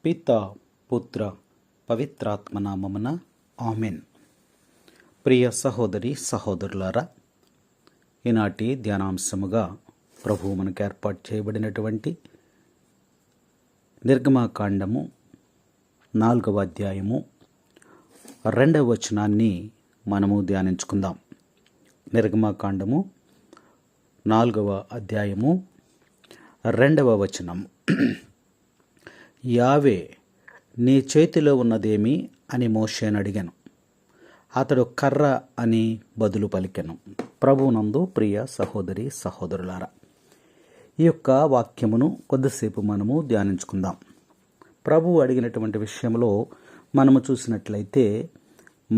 పిత పుత్ర పవిత్రాత్మ నామమున ఆమెన్. ప్రియ సహోదరి సహోదరులారా, ఈనాటి ధ్యానాంశముగా ప్రభువు మనకు ఏర్పాటు చేయబడినటువంటి నిర్గమాకాండము 4వ అధ్యాయము 2వ వచనాన్ని మనము ధ్యానించుకుందాం. నిర్గమాకాండము 4వ అధ్యాయము 2వ వచనం. యావే, నీ చేతిలో ఉన్నదేమి అని మోషేను అడిగాను. అతడు కర్ర అని బదులు పలికెను. ప్రభువునందు ప్రియ సహోదరి సహోదరులారా, ఈ యొక్క వాక్యమును కొద్దిసేపు మనము ధ్యానించుకుందాం. ప్రభువు అడిగినటువంటి విషయంలో మనము చూసినట్లయితే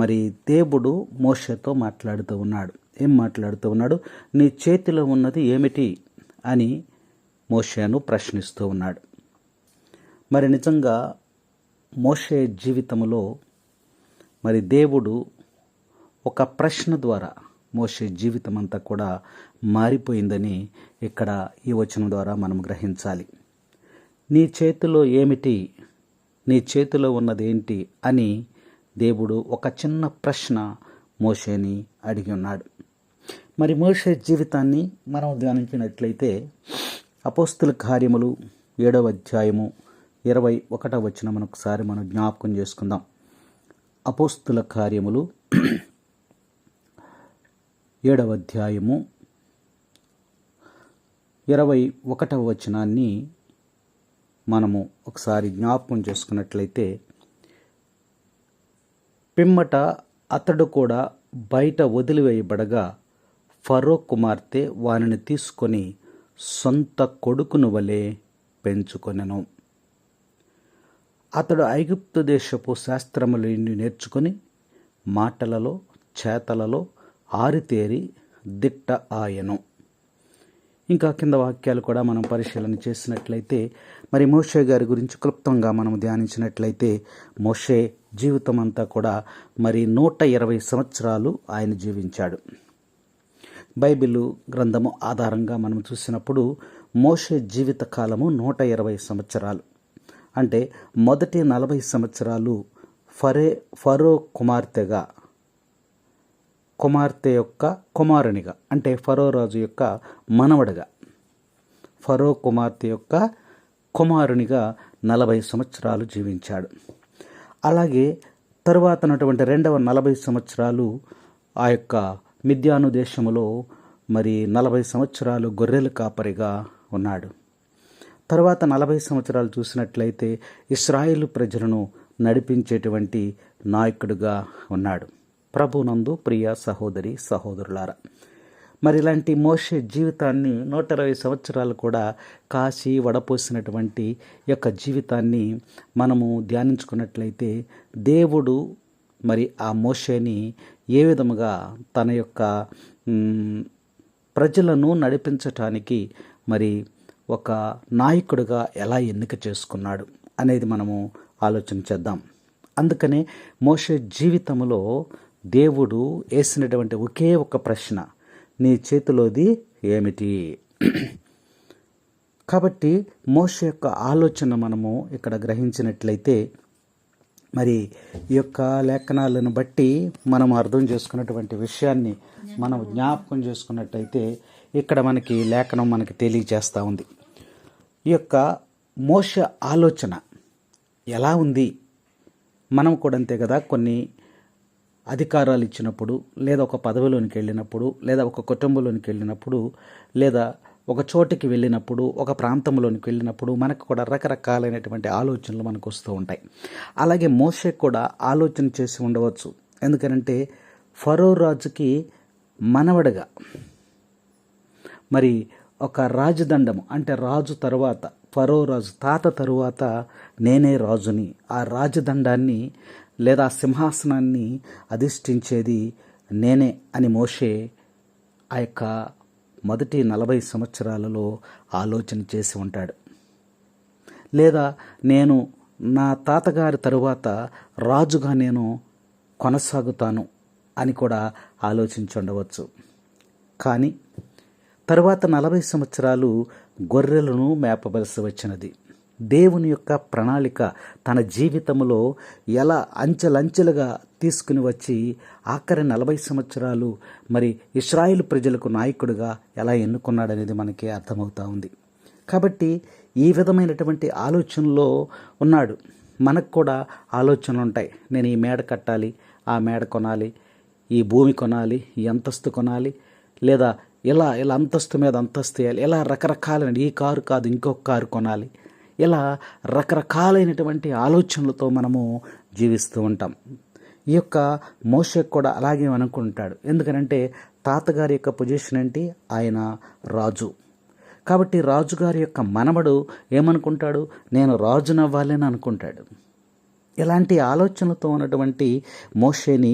మరి దేవుడు మోషేతో మాట్లాడుతూ ఉన్నాడు. ఏం మాట్లాడుతూ ఉన్నాడు? నీ చేతిలో ఉన్నది ఏమిటి అని మోషేను ప్రశ్నిస్తూ ఉన్నాడు. మరి నిజంగా మోషే జీవితంలో మరి దేవుడు ఒక ప్రశ్న ద్వారా మోషే జీవితం అంతా కూడా మారిపోయిందని ఇక్కడ ఈ వచనం ద్వారా మనం గ్రహించాలి. నీ చేతిలో ఏమిటి, నీ చేతిలో ఉన్నదేంటి అని దేవుడు ఒక చిన్న ప్రశ్న మోషేని అడిగి ఉన్నాడు. మరి మోషే జీవితాన్ని మనం ధ్యానించినట్లయితే అపోస్తుల కార్యములు 7వ అధ్యాయము 21వ వచనం ఒకసారి మనం జ్ఞాపకం చేసుకుందాం. అపోస్తుల కార్యములు 7వ అధ్యాయము 21వ వచనాన్ని మనము ఒకసారి జ్ఞాపకం చేసుకున్నట్లయితే, పిమ్మట అతడు కూడా బయట వదిలివేయబడగా ఫరో కుమార్తె వానిని తీసుకొని సొంత కొడుకును వలె పెంచుకొనెను. అతడు ఐగుప్తు దేశపు శాస్త్రములను నేర్చుకొని మాటలలో చేతలలో ఆరితేరి దిట్ట ఆయను. ఇంకా కింద వాక్యాలు కూడా మనం పరిశీలన చేసినట్లయితే మరి మోషే గారి గురించి క్లుప్తంగా మనం ధ్యానించినట్లయితే మోషే జీవితం అంతా కూడా మరి 120 సంవత్సరాలు ఆయన జీవించాడు. బైబిలు గ్రంథము ఆధారంగా మనం చూసినప్పుడు మోషే జీవిత కాలము 120 సంవత్సరాలు. అంటే మొదటి 40 సంవత్సరాలు ఫరో కుమార్తె యొక్క కుమారునిగా, అంటే ఫరో రాజు యొక్క మనవడగా, ఫరో కుమార్తె యొక్క కుమారునిగా 40 సంవత్సరాలు జీవించాడు. అలాగే తరువాత ఉన్నటువంటి 40 సంవత్సరాలు ఆ యొక్క మిద్యాను దేశములో మరి 40 సంవత్సరాలు గొర్రెల కాపరిగా ఉన్నాడు. తర్వాత 40 సంవత్సరాలు చూసినట్లయితే ఇశ్రాయేలు ప్రజలను నడిపించేటువంటి నాయకుడిగా ఉన్నాడు. ప్రభునందు ప్రియ సహోదరి సహోదరులారా, మరి ఇలాంటి మోషే జీవితాన్ని 120 సంవత్సరాలు కూడా కాసి వడపోసినటువంటి యొక్క జీవితాన్ని మనము ధ్యానించుకున్నట్లయితే దేవుడు మరి ఆ మోషేని ఏ విధముగా తన యొక్క ప్రజలను నడిపించటానికి మరి ఒక నాయకుడిగా ఎలా ఎన్నిక చేసుకున్నాడు అనేది మనము ఆలోచన చేద్దాం. అందుకనే మోషే జీవితంలో దేవుడు వేసినటువంటి ఒకే ఒక ప్రశ్న, నీ చేతిలోది ఏమిటి? కాబట్టి మోషే యొక్క ఆలోచన మనము ఇక్కడ గ్రహించినట్లయితే మరి ఈ యొక్క లేఖనాలను బట్టి మనం అర్థం చేసుకున్నటువంటి విషయాన్ని మనం జ్ఞాపకం చేసుకున్నట్టయితే ఇక్కడ మనకి లేఖనం మనకి తెలియజేస్తూ ఉంది. ఈ యొక్క మోషే ఆలోచన ఎలా ఉంది? మనం కూడా అంతే కదా, కొన్ని అధికారాలు ఇచ్చినప్పుడు, లేదా ఒక పదవిలోనికి వెళ్ళినప్పుడు, లేదా ఒక కుటుంబంలోనికి వెళ్ళినప్పుడు, లేదా ఒక చోటికి వెళ్ళినప్పుడు, ఒక ప్రాంతంలోనికి వెళ్ళినప్పుడు మనకు కూడా రకరకాలైనటువంటి ఆలోచనలు మనకు వస్తూ ఉంటాయి. అలాగే మోషే కూడా ఆలోచన చేసి ఉండవచ్చు. ఎందుకనంటే ఫరో రాజుకి మనవడగా మరి ఒక రాజదండము, అంటే రాజు తరువాత ఫరో రాజు తాత తరువాత నేనే రాజుని, ఆ రాజదండాన్ని లేదా సింహాసనాన్ని అధిష్ఠించేది నేనే అని మోషే ఆ యొక్క మొదటి 40 సంవత్సరాలలో ఆలోచన చేసి ఉంటాడు. లేదా నేను నా తాతగారి తరువాత రాజుగా నేను కొనసాగుతాను అని కూడా ఆలోచించి ఉండవచ్చు. కానీ తరువాత 40 సంవత్సరాలు గొర్రెలను మేపవలసి వచ్చినది. దేవుని యొక్క ప్రణాళిక తన జీవితంలో ఎలా అంచెలంచెలుగా తీసుకుని వచ్చి ఆఖరి 40 సంవత్సరాలు మరి ఇశ్రాయేలు ప్రజలకు నాయకుడిగా ఎలా ఎన్నుకున్నాడనేది మనకి అర్థమవుతా ఉంది. కాబట్టి ఈ విధమైనటువంటి ఆలోచనలో ఉన్నాడు. మనకు కూడా ఆలోచనలు ఉంటాయి. నేను ఈ మేడ కట్టాలి, ఆ మేడ కొనాలి, ఈ భూమి కొనాలి, ఈ అంతస్తు కొనాలి, లేదా ఇలా అంతస్తు మీద అంతస్తు వేయాలి, ఇలా రకరకాలైన, ఈ కారు కాదు ఇంకొక కారు కొనాలి, ఇలా రకరకాలైనటువంటి ఆలోచనలతో మనము జీవిస్తూ ఉంటాం. ఈ యొక్క మోషే కూడా అలాగే అనుకుంటాడు. ఎందుకనంటే తాతగారి యొక్క పొజిషన్ ఏంటి? ఆయన రాజు. కాబట్టి రాజుగారి యొక్క మనవడు ఏమనుకుంటాడు? నేను రాజునవ్వాలని అనుకుంటాడు. ఇలాంటి ఆలోచనలతో ఉన్నటువంటి మోషేని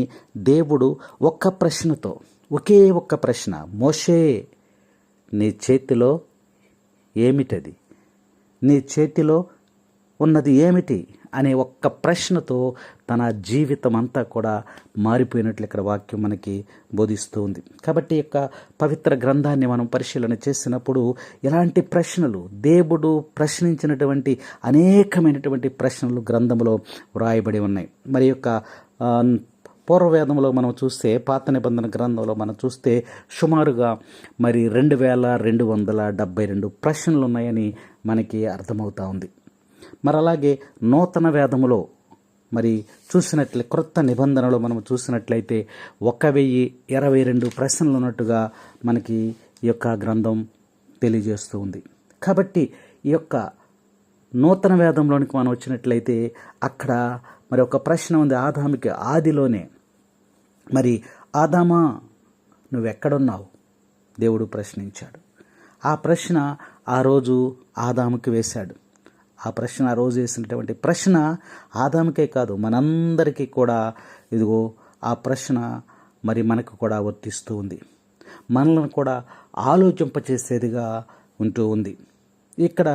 దేవుడు ఒకే ఒక్క ప్రశ్న, మోషే నీ చేతిలో ఏమిటది, నీ చేతిలో ఉన్నది ఏమిటి అనే ఒక్క ప్రశ్నతో తన జీవితం అంతా కూడా మారిపోయినట్లు ఇక్కడ వాక్యం మనకి బోధిస్తూ ఉంది. కాబట్టి యొక్క పవిత్ర గ్రంథాన్ని మనం పరిశీలన చేసినప్పుడు ఇలాంటి ప్రశ్నలు, దేవుడు ప్రశ్నించినటువంటి అనేకమైనటువంటి ప్రశ్నలు గ్రంథంలో వ్రాయబడి ఉన్నాయి. మరి యొక్క పూర్వవేదంలో మనం చూస్తే, పాత నిబంధన గ్రంథంలో మనం చూస్తే సుమారుగా మరి 2272 ప్రశ్నలు ఉన్నాయని మనకి అర్థమవుతా ఉంది. మరి అలాగే నూతన వేదములో మరి క్రొత్త నిబంధనలో మనం చూసినట్లయితే 1022 ప్రశ్నలు ఉన్నట్టుగా మనకి ఈ యొక్క గ్రంథం తెలియజేస్తూ ఉంది. కాబట్టి ఈ యొక్క నూతన వేదంలోనికి మనం వచ్చినట్లయితే అక్కడ మరి ఒక ప్రశ్న ఉంది ఆదాముకి. ఆదిలోనే మరి ఆదామా నువ్వెక్కడున్నావు దేవుడు ప్రశ్నించాడు. ఆ ప్రశ్న ఆ రోజు ఆదాముకి వేశాడు. ఆ ప్రశ్న ఆ రోజు వేసినటువంటి ప్రశ్న ఆదాముకే కాదు మనందరికీ కూడా ఇదిగో ఆ ప్రశ్న మరి మనకు కూడా వర్తిస్తూ ఉంది. మనల్ని కూడా ఆలోచింపచేసేదిగా ఉంటూ ఉంది. ఇక్కడ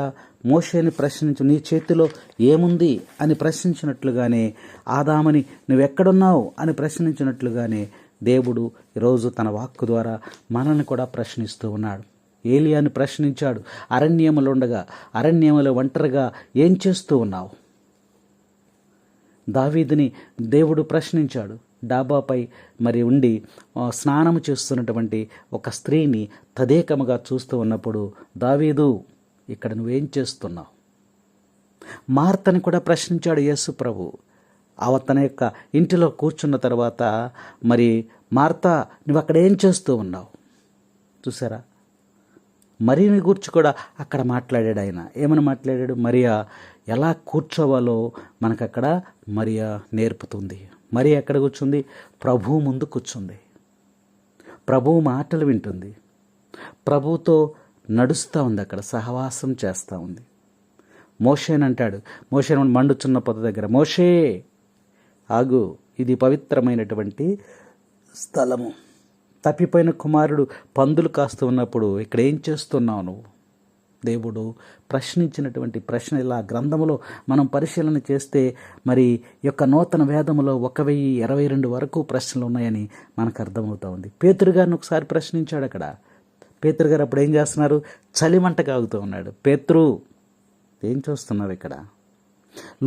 మోషేని ప్రశ్నించు, నీ చేతిలో ఏముంది అని ప్రశ్నించినట్లుగానే, ఆదాముని నువ్వెక్కడున్నావు అని ప్రశ్నించినట్లుగానే దేవుడు ఈరోజు తన వాక్కు ద్వారా మనల్ని కూడా ప్రశ్నిస్తూ ఉన్నాడు. ఏలియాని ప్రశ్నించాడు. అరణ్యములో ఒంటరిగా ఏం చేస్తూ ఉన్నావు? దావీదుని దేవుడు ప్రశ్నించాడు. డాబాపై మరి ఉండి స్నానము చేస్తున్నటువంటి ఒక స్త్రీని తదేకముగా చూస్తూ ఉన్నప్పుడు, దావీదు ఇక్కడ నువ్వేం చేస్తున్నావు? మార్తని కూడా ప్రశ్నించాడు యేసు ప్రభు. తన యొక్క ఇంటిలో కూర్చున్న తర్వాత, మరి మార్తా నువ్వు అక్కడ ఏం చేస్తూ ఉన్నావు? చూసారా, మరియని గూర్చి కూడా అక్కడ మాట్లాడాడు. ఆయన ఏమని మాట్లాడాడు? మరియా ఎలా కూర్చోవాలో మనకు అక్కడ మరియా నేర్పుతుంది. మరియా ఎక్కడ కూర్చుంది? ప్రభువు ముందు కూర్చుంది. ప్రభువు మాటలు వింటుంది. ప్రభువుతో నడుస్తూ ఉంది, అక్కడ సహవాసం చేస్తూ ఉంది. మోషేనంటాడు, మోషేను మండుచున్న పొద దగ్గర, మోషే ఆగు, ఇది పవిత్రమైనటువంటి స్థలము. తప్పిపోయిన కుమారుడు పందులు కాస్తూ ఉన్నప్పుడు ఇక్కడ ఏం చేస్తున్నావు నువ్వు? దేవుడు ప్రశ్నించినటువంటి ప్రశ్న ఇలా గ్రంథములో మనం పరిశీలన చేస్తే మరి యొక్క నూతన వేదములో 1022 వరకు ప్రశ్నలు ఉన్నాయని మనకు అర్థమవుతా ఉంది. పేతురు గారిని ఒకసారి ప్రశ్నించాడు అక్కడ. పేతురు గారు అప్పుడు ఏం చేస్తున్నారు? చలిమంట కాగుతూ ఉన్నాడు. పేతురు ఏం చూస్తున్నావు ఇక్కడ?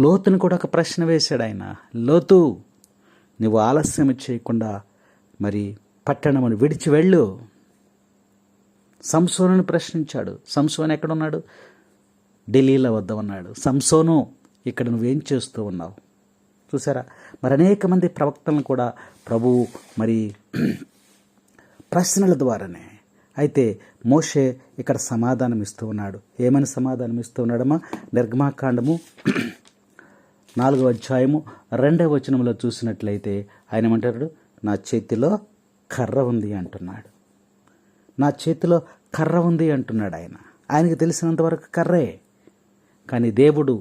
లోతుని కూడా ఒక ప్రశ్న వేశాడు ఆయన. లోతు, నువ్వు ఆలస్యం చేయకుండా మరి పట్టణమును విడిచి వెళ్ళు. సంసోనుని ప్రశ్నించాడు. సంసోను ఎక్కడున్నాడు? ఢిల్లీలో వద్ద ఉన్నాడు. సంసోను, ఇక్కడ నువ్వేం చేస్తూ ఉన్నావు? చూసారా, మరి అనేక మంది ప్రవక్తలను కూడా ప్రభువు మరి ప్రశ్నల ద్వారానే. అయితే మోషే ఇక్కడ సమాధానం ఇస్తూ ఉన్నాడు. ఏమని సమాధానం ఇస్తూ ఉన్నాడమ్మా? నిర్గమాకాండము 4వ అధ్యాయము 2వ వచనంలో చూసినట్లయితే ఆయన ఏమంటాడు? నా చేతిలో కర్ర ఉంది అంటున్నాడు. నా చేతిలో కర్ర ఉంది అంటున్నాడు ఆయన. ఆయనకు తెలిసినంతవరకు కర్రే. కానీ దేవుడు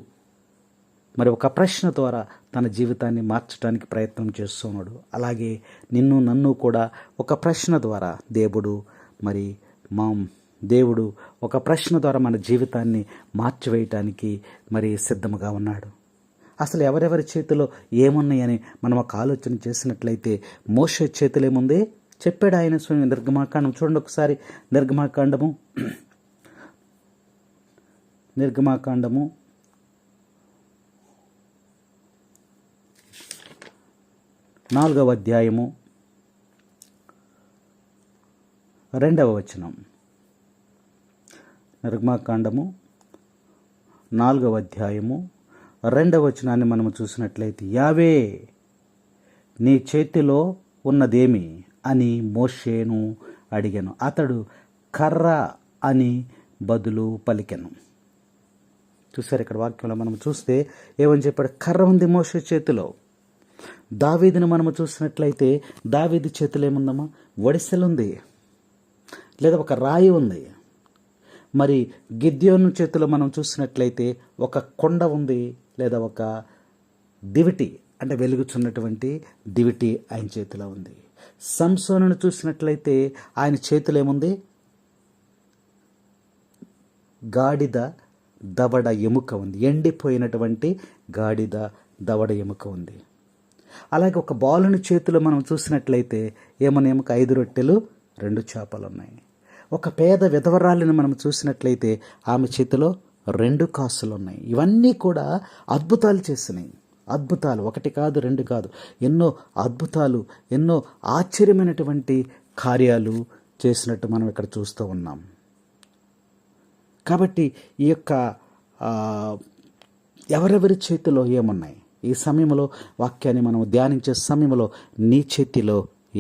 మరి ఒక ప్రశ్న ద్వారా తన జీవితాన్ని మార్చడానికి ప్రయత్నం చేస్తున్నాడు. అలాగే నిన్ను నన్ను కూడా ఒక ప్రశ్న ద్వారా దేవుడు ఒక ప్రశ్న ద్వారా మన జీవితాన్ని మార్చివేయటానికి మరి సిద్ధముగా ఉన్నాడు. అసలు ఎవరెవరి చేతిలో ఏమున్నాయని మనం ఒక ఆలోచన చేసినట్లయితే మోషే చేతిలో ఏముంది చెప్పాడు ఆయన స్వయం. నిర్గమాకాండం చూడండి ఒకసారి. నిర్గమాకాండము 4వ అధ్యాయము 2వ వచనం. నిర్గమాకాండము 4వ అధ్యాయము 2వ వచనాన్ని మనము చూసినట్లయితే, యావే నీ చేతిలో ఉన్నదేమి అని మోషేను అడిగాను, అతడు కర్ర అని బదులు పలికెను. చూసారు ఇక్కడ వాక్యంలో మనం చూస్తే ఏమని చెప్పాడు? కర్ర ఉంది మోషే చేతిలో. దావీదుని మనము చూసినట్లయితే దావీదు చేతిలో ఏముందమ్మా? ఒడిసెలుంది, లేదా ఒక రాయి ఉంది. మరి గిద్యోను చేతిలో మనం చూసినట్లయితే ఒక కొండ ఉంది, లేదా ఒక దివిటి అంటే వెలుగుచున్నటువంటి దివిటి ఆయన చేతిలో ఉంది. సంసోనును చూసినట్లయితే ఆయన చేతిలో ఏముంది? గాడిద దవడ ఎముక ఉంది, ఎండిపోయినటువంటి గాడిద దవడ ఎముక ఉంది. అలాగే ఒక బాలుని చేతిలో మనం చూసినట్లయితే ఏమన్నా ఎముక? 5 రొట్టెలు 2 చేపలు ఉన్నాయి. ఒక పేద విధవరాలిని మనం చూసినట్లయితే ఆమె చేతిలో 2 కాసులు ఉన్నాయి. ఇవన్నీ కూడా అద్భుతాలు చేసినాయి. అద్భుతాలు, 1 కాదు 2 కాదు, ఎన్నో అద్భుతాలు, ఎన్నో ఆశ్చర్యమైనటువంటి కార్యాలు చేసినట్టు మనం ఇక్కడ చూస్తూ ఉన్నాం. కాబట్టి ఈ యొక్క ఎవరెవరి చేతిలో ఏమున్నాయి? ఈ సమయంలో వాక్యాన్ని మనం ధ్యానించే సమయంలో నీ చేతిలో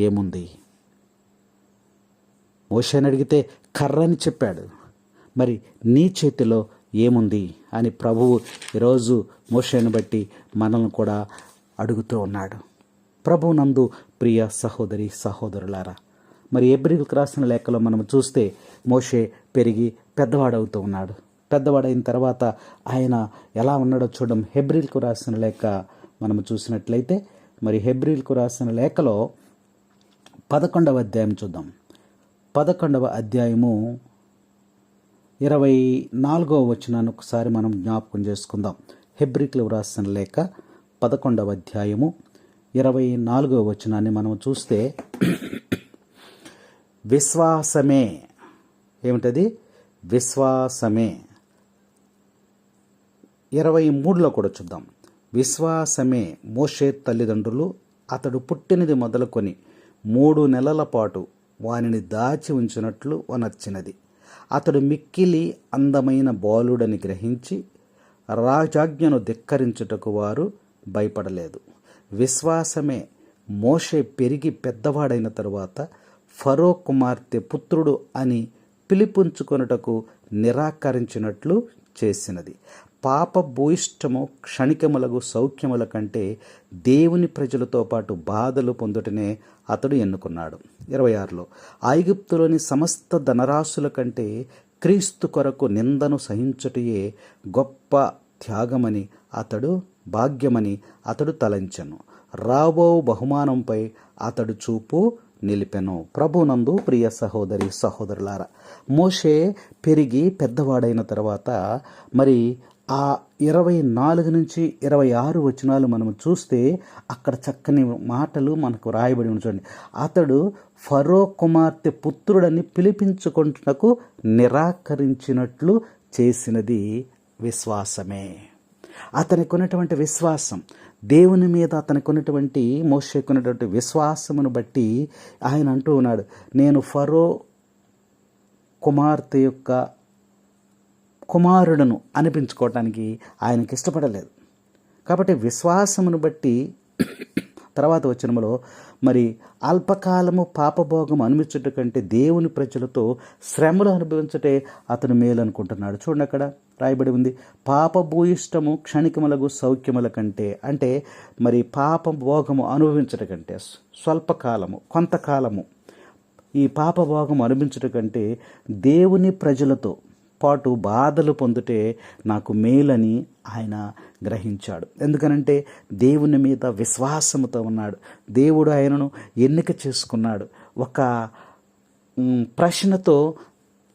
ఏముంది? మోషేని అడిగితే కర్ర అని చెప్పాడు. మరి నీ చేతిలో ఏముంది అని ప్రభువు ఈరోజు మోషేని బట్టి మనల్ని కూడా అడుగుతూ ఉన్నాడు. ప్రభువు నందు ప్రియ సహోదరి సహోదరులారా, మరి హెబ్రీయులకు రాసిన లేఖలో మనం చూస్తే మోషే పెరిగి పెద్దవాడవుతూ ఉన్నాడు. పెద్దవాడైన తర్వాత ఆయన ఎలా ఉన్నాడో చూడడం హెబ్రీయులకు రాసిన లేఖ మనం చూసినట్లయితే, మరి హెబ్రీయులకు రాసిన లేఖలో 11వ అధ్యాయం చూద్దాం. 11వ అధ్యాయము 24వ వచనాన్ని ఒకసారి మనం జ్ఞాపకం చేసుకుందాం. హెబ్రీయులకు రాసిన లేఖ 11వ అధ్యాయము 24వ వచనాన్ని మనం చూస్తే, విశ్వాసమే, ఏమిటది? విశ్వాసమే. 23లో కూడా చూద్దాం. విశ్వాసమే మోషే తల్లిదండ్రులు అతడు పుట్టినది మొదలుకొని 3 నెలల పాటు వానిని దాచి ఉంచినట్లు వనర్చినది. అతడు మిక్కిలి అందమైన బాలుడని గ్రహించి రాజాజ్ఞను ధిక్కరించుటకు వారు భయపడలేదు. విశ్వాసమే మోషే పెరిగి పెద్దవాడైన తరువాత ఫరో కుమార్తె పుత్రుడు అని పిలిపించుకొనుటకు నిరాకరించినట్లు చేసినది. పాప భూయిష్టము క్షణికములకు సౌఖ్యముల కంటే దేవుని ప్రజలతో పాటు బాధలు పొందుటనే అతడు ఎన్నుకున్నాడు. 26లో ఐగుప్తులోని సమస్త ధనరాశుల కంటే క్రీస్తు కొరకు నిందను సహించుటయే గొప్ప త్యాగమని భాగ్యమని అతడు తలంచెను. రాబో బహుమానంపై అతడు చూపు నిలిపెను. ప్రభునందు ప్రియ సహోదరి సహోదరులారా, మోషే పెరిగి పెద్దవాడైన తర్వాత మరి ఆ 24 నుంచి 26 వచనాలు మనం చూస్తే అక్కడ చక్కని మాటలు మనకు రాయబడి చూడండి. అతడు ఫరో కుమార్తె పుత్రుడని పిలిపించుకొనుటకు నిరాకరించినట్లు చేసినది విశ్వాసమే. అతనికి ఉన్నటువంటి విశ్వాసం, దేవుని మీద అతనికి ఉన్నటువంటి మోషేకు ఉన్నటువంటి విశ్వాసమును బట్టి ఆయన అంటూ ఉన్నాడు, నేను ఫరో కుమార్తె యొక్క కుమారుడును అనిపించుకోవటానికి ఆయనకి ఇష్టపడలేదు. కాబట్టి విశ్వాసమును బట్టి తర్వాత వచనములో మరి అల్పకాలము పాపభోగం అనుభవించుట కంటే దేవుని ప్రజలతో శ్రమలు అనుభవించుటే అతను మేలు అనుకుంటున్నాడు. చూడండి అక్కడ రాయబడి ఉంది, పాప భూయిష్టము క్షణికములకు సౌఖ్యముల కంటే, అంటే మరి పాప భోగము అనుభవించట కంటే స్వల్పకాలము కొంతకాలము ఈ పాప భోగం అనుభవించుట కంటే దేవుని ప్రజలతో పాటు బాధలు పొందుటే నాకు మేలని ఆయన గ్రహించాడు. ఎందుకనంటే దేవుని మీద విశ్వాసముతో ఉన్నాడు. దేవుడు ఆయనను ఎన్నిక చేసుకున్నాడు. ఒక ప్రశ్నతో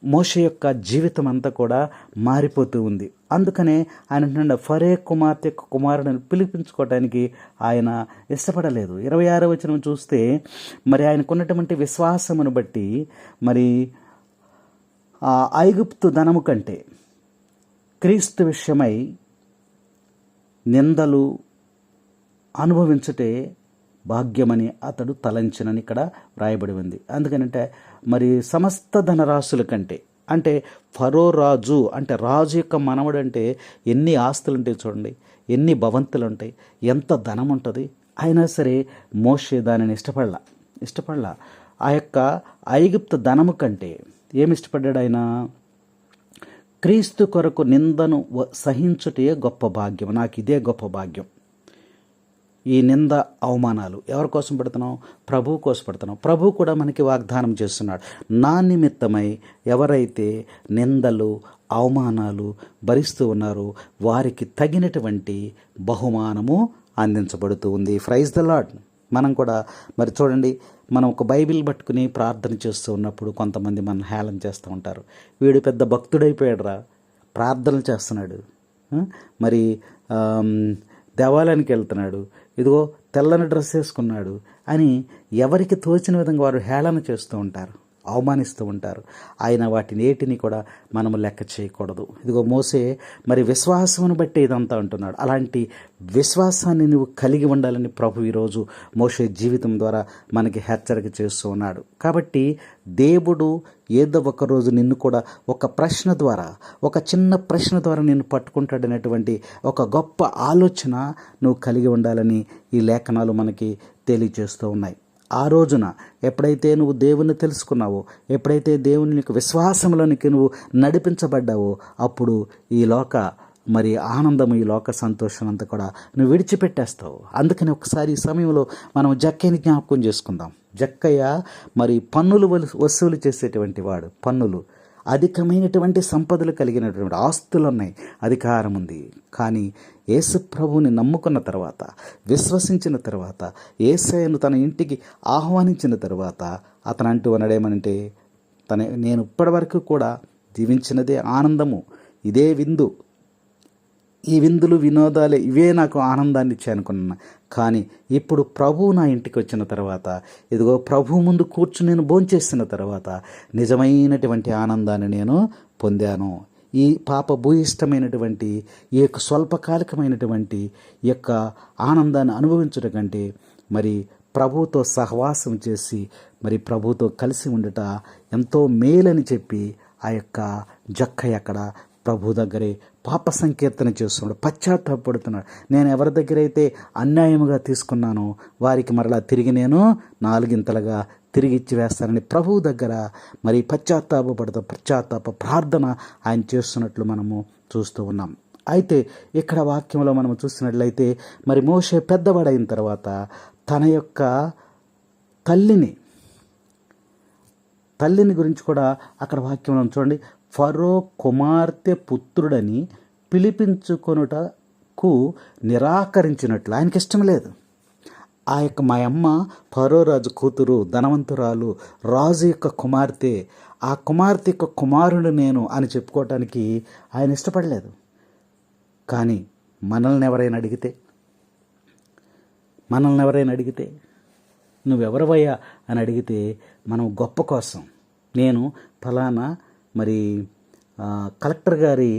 మోషే యొక్క జీవితం అంతా కూడా మారిపోతూ ఉంది. అందుకనే ఆయన అంటున్నాడు, ఫరే కుమార్తె యొక్క కుమారుడిని పిలిపించుకోవడానికి ఆయన ఇష్టపడలేదు. 26వ వచనం చూస్తే మరి ఆయనకున్నటువంటి విశ్వాసమును బట్టి మరి ఐగుప్తు ధనము కంటే క్రీస్తు విషయమై నిందలు అనుభవించుటే భాగ్యమని అతడు తలంచినని ఇక్కడ వ్రాయబడి ఉంది. అందుకనంటే మరి సమస్త ధనరాశుల కంటే, అంటే ఫరో రాజు అంటే రాజు యొక్క మనవడు అంటే ఎన్ని ఆస్తులు ఉంటాయి చూడండి, ఎన్ని భవంతులు ఉంటాయి, ఎంత ధనం ఉంటుంది. అయినా సరే మోషే దానిని ఇష్టపడలా. ఆ యొక్క ఐగుప్తు ధనము కంటే ఏమి ఇష్టపడ్డాడు ఆయన? క్రీస్తు కొరకు నిందను సహించుటే గొప్ప భాగ్యం, నాకు ఇదే గొప్ప భాగ్యం. ఈ నింద అవమానాలు ఎవరి కోసం పెడుతున్నాం? ప్రభువు కోసం పెడుతున్నాం. ప్రభు కూడా మనకి వాగ్దానం చేస్తున్నాడు, నా నిమిత్తమై ఎవరైతే నిందలు అవమానాలు భరిస్తూ ఉన్నారో వారికి తగినటువంటి బహుమానము అందించబడుతూ ఉంది. Praise the Lord. మనం కూడా మరి చూడండి, మనం ఒక బైబిల్ పట్టుకుని ప్రార్థన చేస్తూ ఉన్నప్పుడు కొంతమంది మనం హేళన చేస్తూ ఉంటారు. వీడు పెద్ద భక్తుడైపోయాడురా, ప్రార్థనలు చేస్తున్నాడు, మరి దేవాలయానికి వెళ్తున్నాడు, ఇదిగో తెల్లని డ్రెస్ వేసుకున్నాడు అని ఎవరికి తోచిన విధంగా వారు హేళన చేస్తూ ఉంటారు, అవమానిస్తూ ఉంటారు. ఆయన వాటిని ఏటిని కూడా మనము లెక్క చేయకూడదు. ఇదిగో మోసే మరి విశ్వాసమును బట్టి ఇదంతా అంటున్నాడు. అలాంటి విశ్వాసాన్ని నువ్వు కలిగి ఉండాలని ప్రభు ఈరోజు మోసే జీవితం ద్వారా మనకి హెచ్చరిక చేస్తూ ఉన్నాడు. కాబట్టి దేవుడు ఏదో ఒక రోజు నిన్ను కూడా ఒక ప్రశ్న ద్వారా, ఒక చిన్న ప్రశ్న ద్వారా నిన్ను పట్టుకుంటాడనేటువంటి ఒక గొప్ప ఆలోచన నువ్వు కలిగి ఉండాలని ఈ లేఖనాలు మనకి తెలియజేస్తూ ఉన్నాయి. ఆ రోజున ఎప్పుడైతే నువ్వు దేవుణ్ణి తెలుసుకున్నావో, ఎప్పుడైతే దేవుని నీకు విశ్వాసంలోనికి నువ్వు నడిపించబడ్డావో, అప్పుడు ఈ లోక మరి ఆనందము, ఈ లోక సంతోషం అంతా కూడా నువ్వు విడిచిపెట్టేస్తావు. అందుకని ఒకసారి ఈ సమయంలో మనం జక్కయ్యని జ్ఞాపకం చేసుకుందాం. జక్కయ్య మరి పన్నులు వసూలు చేసేటువంటి వాడు. పన్నులు, అధికమైనటువంటి సంపదలు కలిగినటువంటి ఆస్తులు ఉన్నాయి, అధికారం ఉంది. కానీ యేసు ప్రభువుని నమ్ముకున్న తర్వాత, విశ్వసించిన తర్వాత, యేసయ్యను తన ఇంటికి ఆహ్వానించిన తర్వాత అతను అంటూ అన్నాడేమనంటే, నేను ఇప్పటివరకు కూడా జీవించినదే ఆనందము, ఇదే విందు, ఈ విందులు వినోదాలే ఇవే నాకు ఆనందాన్ని ఇచ్చాయనుకున్నా. కానీ ఇప్పుడు ప్రభువు నా ఇంటికి వచ్చిన తర్వాత, ఇదిగో ప్రభువు ముందు కూర్చుని నేను భోంచేసిన తర్వాత నిజమైనటువంటి ఆనందాన్ని నేను పొందాను. ఈ పాప భూయిష్టమైనటువంటి ఈ యొక్క స్వల్పకాలికమైనటువంటి ఈ యొక్క ఆనందాన్ని అనుభవించడం కంటే మరి ప్రభువుతో సహవాసం చేసి మరి ప్రభువుతో కలిసి ఉండట ఎంతో మేలని చెప్పి ఆ యొక్క జక్కయ్య అక్కడ ప్రభు దగ్గరే పాప సంకీర్తన చేస్తున్నాడు, పశ్చాత్తాపడుతున్నాడు. నేను ఎవరి దగ్గర అయితే అన్యాయముగా తీసుకున్నానో వారికి మరలా తిరిగి నేను 4 ఇంతలుగా తిరిగి ఇచ్చి వేస్తానని ప్రభువు దగ్గర మరి పశ్చాత్తాప ప్రార్థన ఆయన చేస్తున్నట్లు మనము చూస్తూ ఉన్నాం. అయితే ఇక్కడ వాక్యంలో మనం చూస్తున్నట్లయితే మరి మోషే పెద్దవాడైన తర్వాత తన యొక్క తల్లిని గురించి కూడా అక్కడ వాక్యంలో చూడండి, ఫరో కుమార్తె పుత్రుడని పిలిపించుకొనుటకు నిరాకరించినట్లు ఆయనకి ఇష్టం లేదు. ఆ యొక్క మా అమ్మ ఫరో రాజు కూతురు, ధనవంతురాలు, రాజు యొక్క కుమార్తె, ఆ కుమార్తె యొక్క కుమారుడు నేను అని చెప్పుకోవటానికి ఆయన ఇష్టపడలేదు. కానీ మనల్ని ఎవరైనా అడిగితే నువ్వెవరవయ్యా అని అడిగితే మనం గొప్ప కోసం, నేను ఫలానా మరి కలెక్టర్ గారి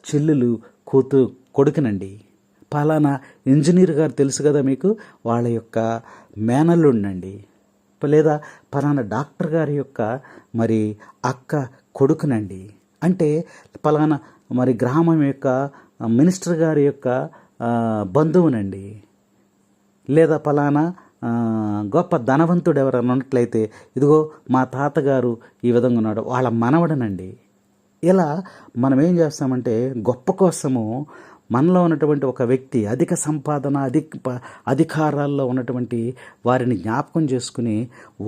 చెల్లెలు కొడుకునండి, ఫలానా ఇంజనీర్ గారు తెలుసు కదా మీకు, వాళ్ళ యొక్క మేనల్లుండండి, లేదా ఫలానా డాక్టర్ గారి యొక్క మరి అక్క కొడుకునండి, అంటే ఫలానా మరి గ్రామం యొక్క మినిస్టర్ గారి యొక్క బంధువునండి, లేదా ఫలానా గొప్ప ధనవంతుడు ఎవరైనా ఉన్నట్లయితే ఇదిగో మా తాతగారు ఈ విధంగా ఉన్నాడు, వాళ్ళ మనవడనండి. ఇలా మనం ఏం చేస్తామంటే గొప్ప కోసము మనలో ఉన్నటువంటి ఒక వ్యక్తి అధిక సంపాదన, అధికారాల్లో ఉన్నటువంటి వారిని జ్ఞాపకం చేసుకుని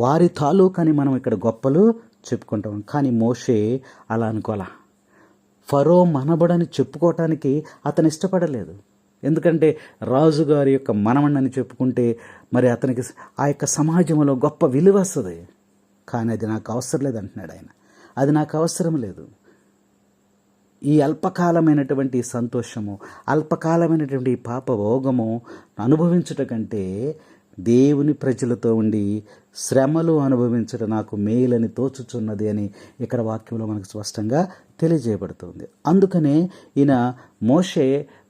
వారి తాలూకని మనం ఇక్కడ గొప్పలు చెప్పుకుంటాం. కానీ మోషే అలా అనుకోలా. ఫరో మనబడని చెప్పుకోవటానికి అతను ఇష్టపడలేదు. ఎందుకంటే రాజుగారి యొక్క మనవణ్ణని చెప్పుకుంటే మరి అతనికి ఆ యొక్క సమాజంలో గొప్ప విలువ వస్తుంది. కానీ అది నాకు అవసరం లేదు అంటున్నాడు ఆయన. అది నాకు అవసరం లేదు. ఈ అల్పకాలమైనటువంటి సంతోషము, అల్పకాలమైనటువంటి పాప భోగము అనుభవించుట కంటే దేవుని ప్రజలతో ఉండి శ్రమలు అనుభవించడం నాకు మేలని తోచుచున్నది అని ఇక్కడ వాక్యంలో మనకు స్పష్టంగా తెలియజేయబడుతుంది. అందుకనే ఈయన మోషే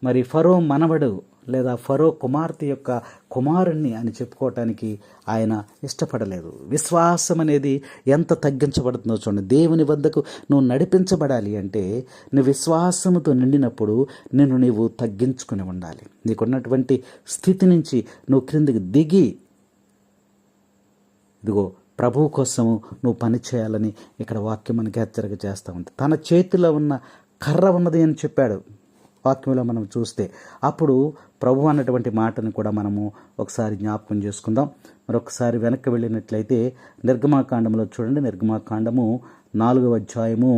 మరి ఫరో మనవడు లేదా ఫరో కుమార్తె యొక్క కుమారుణ్ణి అని చెప్పుకోవటానికి ఆయన ఇష్టపడలేదు. విశ్వాసం అనేది ఎంత తగ్గించబడుతుందో చూడండి. దేవుని వద్దకు నువ్వు నడిపించబడాలి అంటే నువ్వు విశ్వాసముతో నిండినప్పుడు నీవు తగ్గించుకుని ఉండాలి. నీకున్నటువంటి స్థితి నుంచి నువ్వు క్రిందికి దిగి ఇదిగో ప్రభువు కోసము నువ్వు పని చేయాలని ఇక్కడ వాక్యం మనకి హెచ్చరిక చేస్తూ ఉంది. తన చేతిలో ఉన్న కర్ర ఉన్నది అని చెప్పాడు వాక్యంలో మనం చూస్తే. అప్పుడు ప్రభు అన్నటువంటి మాటను కూడా మనము ఒకసారి జ్ఞాపకం చేసుకుందాం. మరొకసారి వెనక్కి వెళ్ళినట్లయితే నిర్గమాకాండంలో చూడండి. నిర్గమాకాండము 4వ అధ్యాయము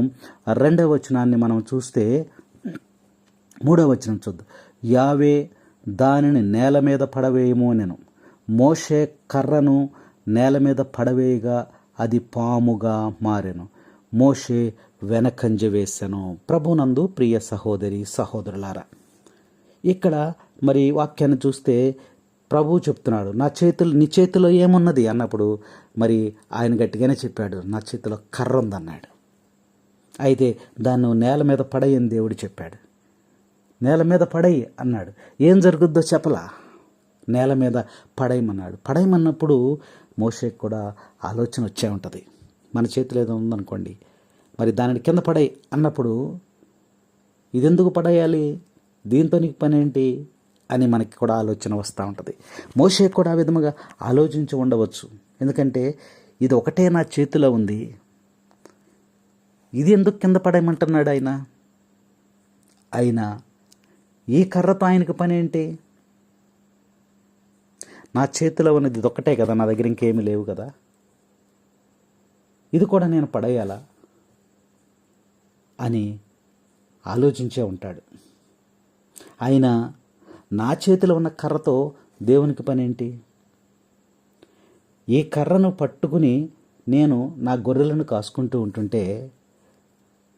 2వ వచనాన్ని మనం చూస్తే 3వ వచనం చూద్దాం. యావే దానిని నేల మీద పడవేయము నేను. మోషే కర్రను నేల మీద పడవేయగా అది పాముగా మారెను. మోషే వెనకంజ వేసెను. ప్రభునందు ప్రియ సహోదరి సహోదరులారా, ఇక్కడ మరి వాక్యాన్ని చూస్తే ప్రభు చెప్తున్నాడు, నీ చేతిలో ఏమున్నది అన్నప్పుడు మరి ఆయన గట్టిగానే చెప్పాడు, నా చేతిలో కర్ర ఉందన్నాడు. అయితే దాన్ని నేల మీద పడేయని దేవుడు చెప్పాడు. నేల మీద పడేయి అన్నాడు. ఏం జరుగుద్దో చెప్పలా, నేల మీద పడేయమన్నాడు. పడేయమన్నప్పుడు మోషేకి కూడా ఆలోచన వచ్చే ఉంటుంది. మన చేతిలో ఏదో ఉందనుకోండి, మరి దానిని కింద పడేయి అన్నప్పుడు ఇదెందుకు పడేయాలి, దీంతో నీకు పని ఏంటి అని మనకి కూడా ఆలోచన వస్తూ ఉంటుంది. మోషే కూడా ఆ విధముగా ఆలోచించి ఉండవచ్చు. ఎందుకంటే ఇది ఒకటే నా చేతిలో ఉంది, ఇది ఎందుకు కింద పడేయమంటున్నాడు ఆయన. అయినా ఈ కర్రతో ఆయనకు పని ఏంటి, నా చేతిలో ఉన్నది ఇది ఒక్కటే కదా, నా దగ్గర ఇంకేమీ లేవు కదా, ఇది కూడా నేను పడేయాలా అని ఆలోచించే ఉంటాడు. ఆయన నా చేతిలో ఉన్న కర్రతో దేవునికి పని ఏంటి, ఈ కర్రను పట్టుకుని నేను నా గొర్రెలను కాసుకుంటూ ఉంటుంటే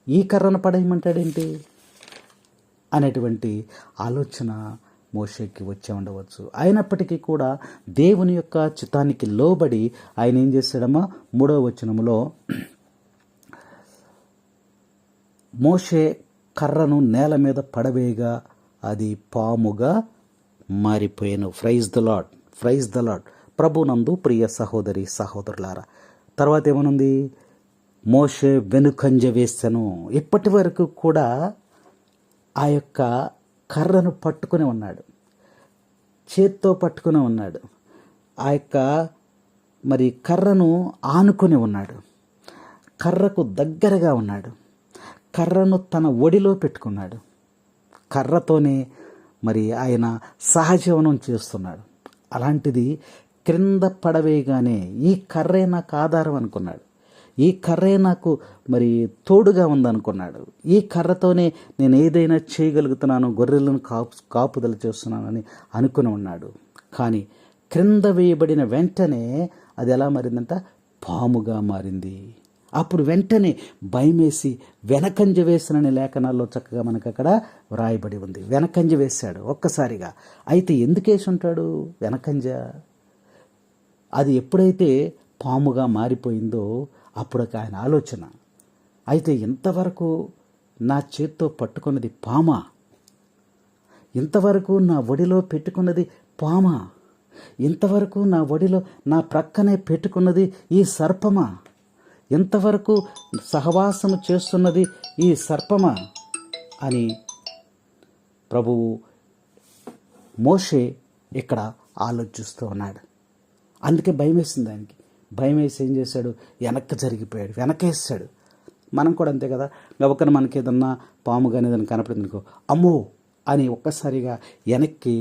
ఈ కర్రను పడేయమంటాడేంటి అనేటువంటి ఆలోచన మోషేకి వచ్చే ఉండవచ్చు. అయినప్పటికీ కూడా దేవుని యొక్క చిత్తానికి లోబడి ఆయన ఏం చేశాడమ్మా, 3వ వచనములో మోషే కర్రను నేల మీద పడవేయగా అది పాముగా మారిపోయాను. Praise the lord, praise the lord. ప్రభునందు ప్రియ సహోదరి సహోదరులారా, తర్వాత ఏమనుంది, మోషే వెనుకంజ వేసెను. ఇప్పటి వరకు కూడా ఆ యొక్క కర్రను పట్టుకుని ఉన్నాడు, చేత్తో పట్టుకుని ఉన్నాడు, ఆ యొక్క మరి కర్రను ఆనుకొని ఉన్నాడు, కర్రకు దగ్గరగా ఉన్నాడు, కర్రను తన ఒడిలో పెట్టుకున్నాడు, కర్రతోనే మరి ఆయన సహజీవనం చేస్తున్నాడు. అలాంటిది క్రింద పడవేయగానే ఈ కర్రే నాకు ఆధారం అనుకున్నాడు, ఈ కర్రే నాకు మరి తోడుగా ఉందనుకున్నాడు, ఈ కర్రతోనే నేను ఏదైనా చేయగలుగుతున్నాను, గొర్రెలను కాపుదల చేస్తున్నానని అనుకుని ఉన్నాడు. కానీ క్రింద వేయబడిన వెంటనే అది ఎలా మారిందంట, పాముగా మారింది. అప్పుడు వెంటనే భయమేసి వెనకంజ వేసినని లేఖనాల్లో చక్కగా మనకు అక్కడ వ్రాయబడి ఉంది. వెనకంజ వేశాడు ఒక్కసారిగా. అయితే ఎందుకు వేసి ఉంటాడు వెనకంజ? అది ఎప్పుడైతే పాముగా మారిపోయిందో అప్పుడు ఆయన ఆలోచన, అయితే ఇంతవరకు నా చేత్తో పట్టుకున్నది పామా, ఇంతవరకు నా ఒడిలో పెట్టుకున్నది పామా, ఇంతవరకు నా ఒడిలో నా ప్రక్కనే పెట్టుకున్నది ఈ సర్పమా, ఇంతవరకు సహవాసము చేస్తున్నది ఈ సర్పమా అని ప్రభువు మోషే ఇక్కడ ఆలోచిస్తూ ఉన్నాడు. అందుకే భయం వేసింది ఆయనకి. భయం వేసి ఏం చేశాడు, వెనక్కి జరిగిపోయాడు, వెనకేసాడు. మనం కూడా అంతే కదా, గబక్కన మనకి ఏదన్నా పాము కానీ ఏదైనా కనపడింది అనుకో, అమ్మో అని ఒక్కసారిగా వెనక్కి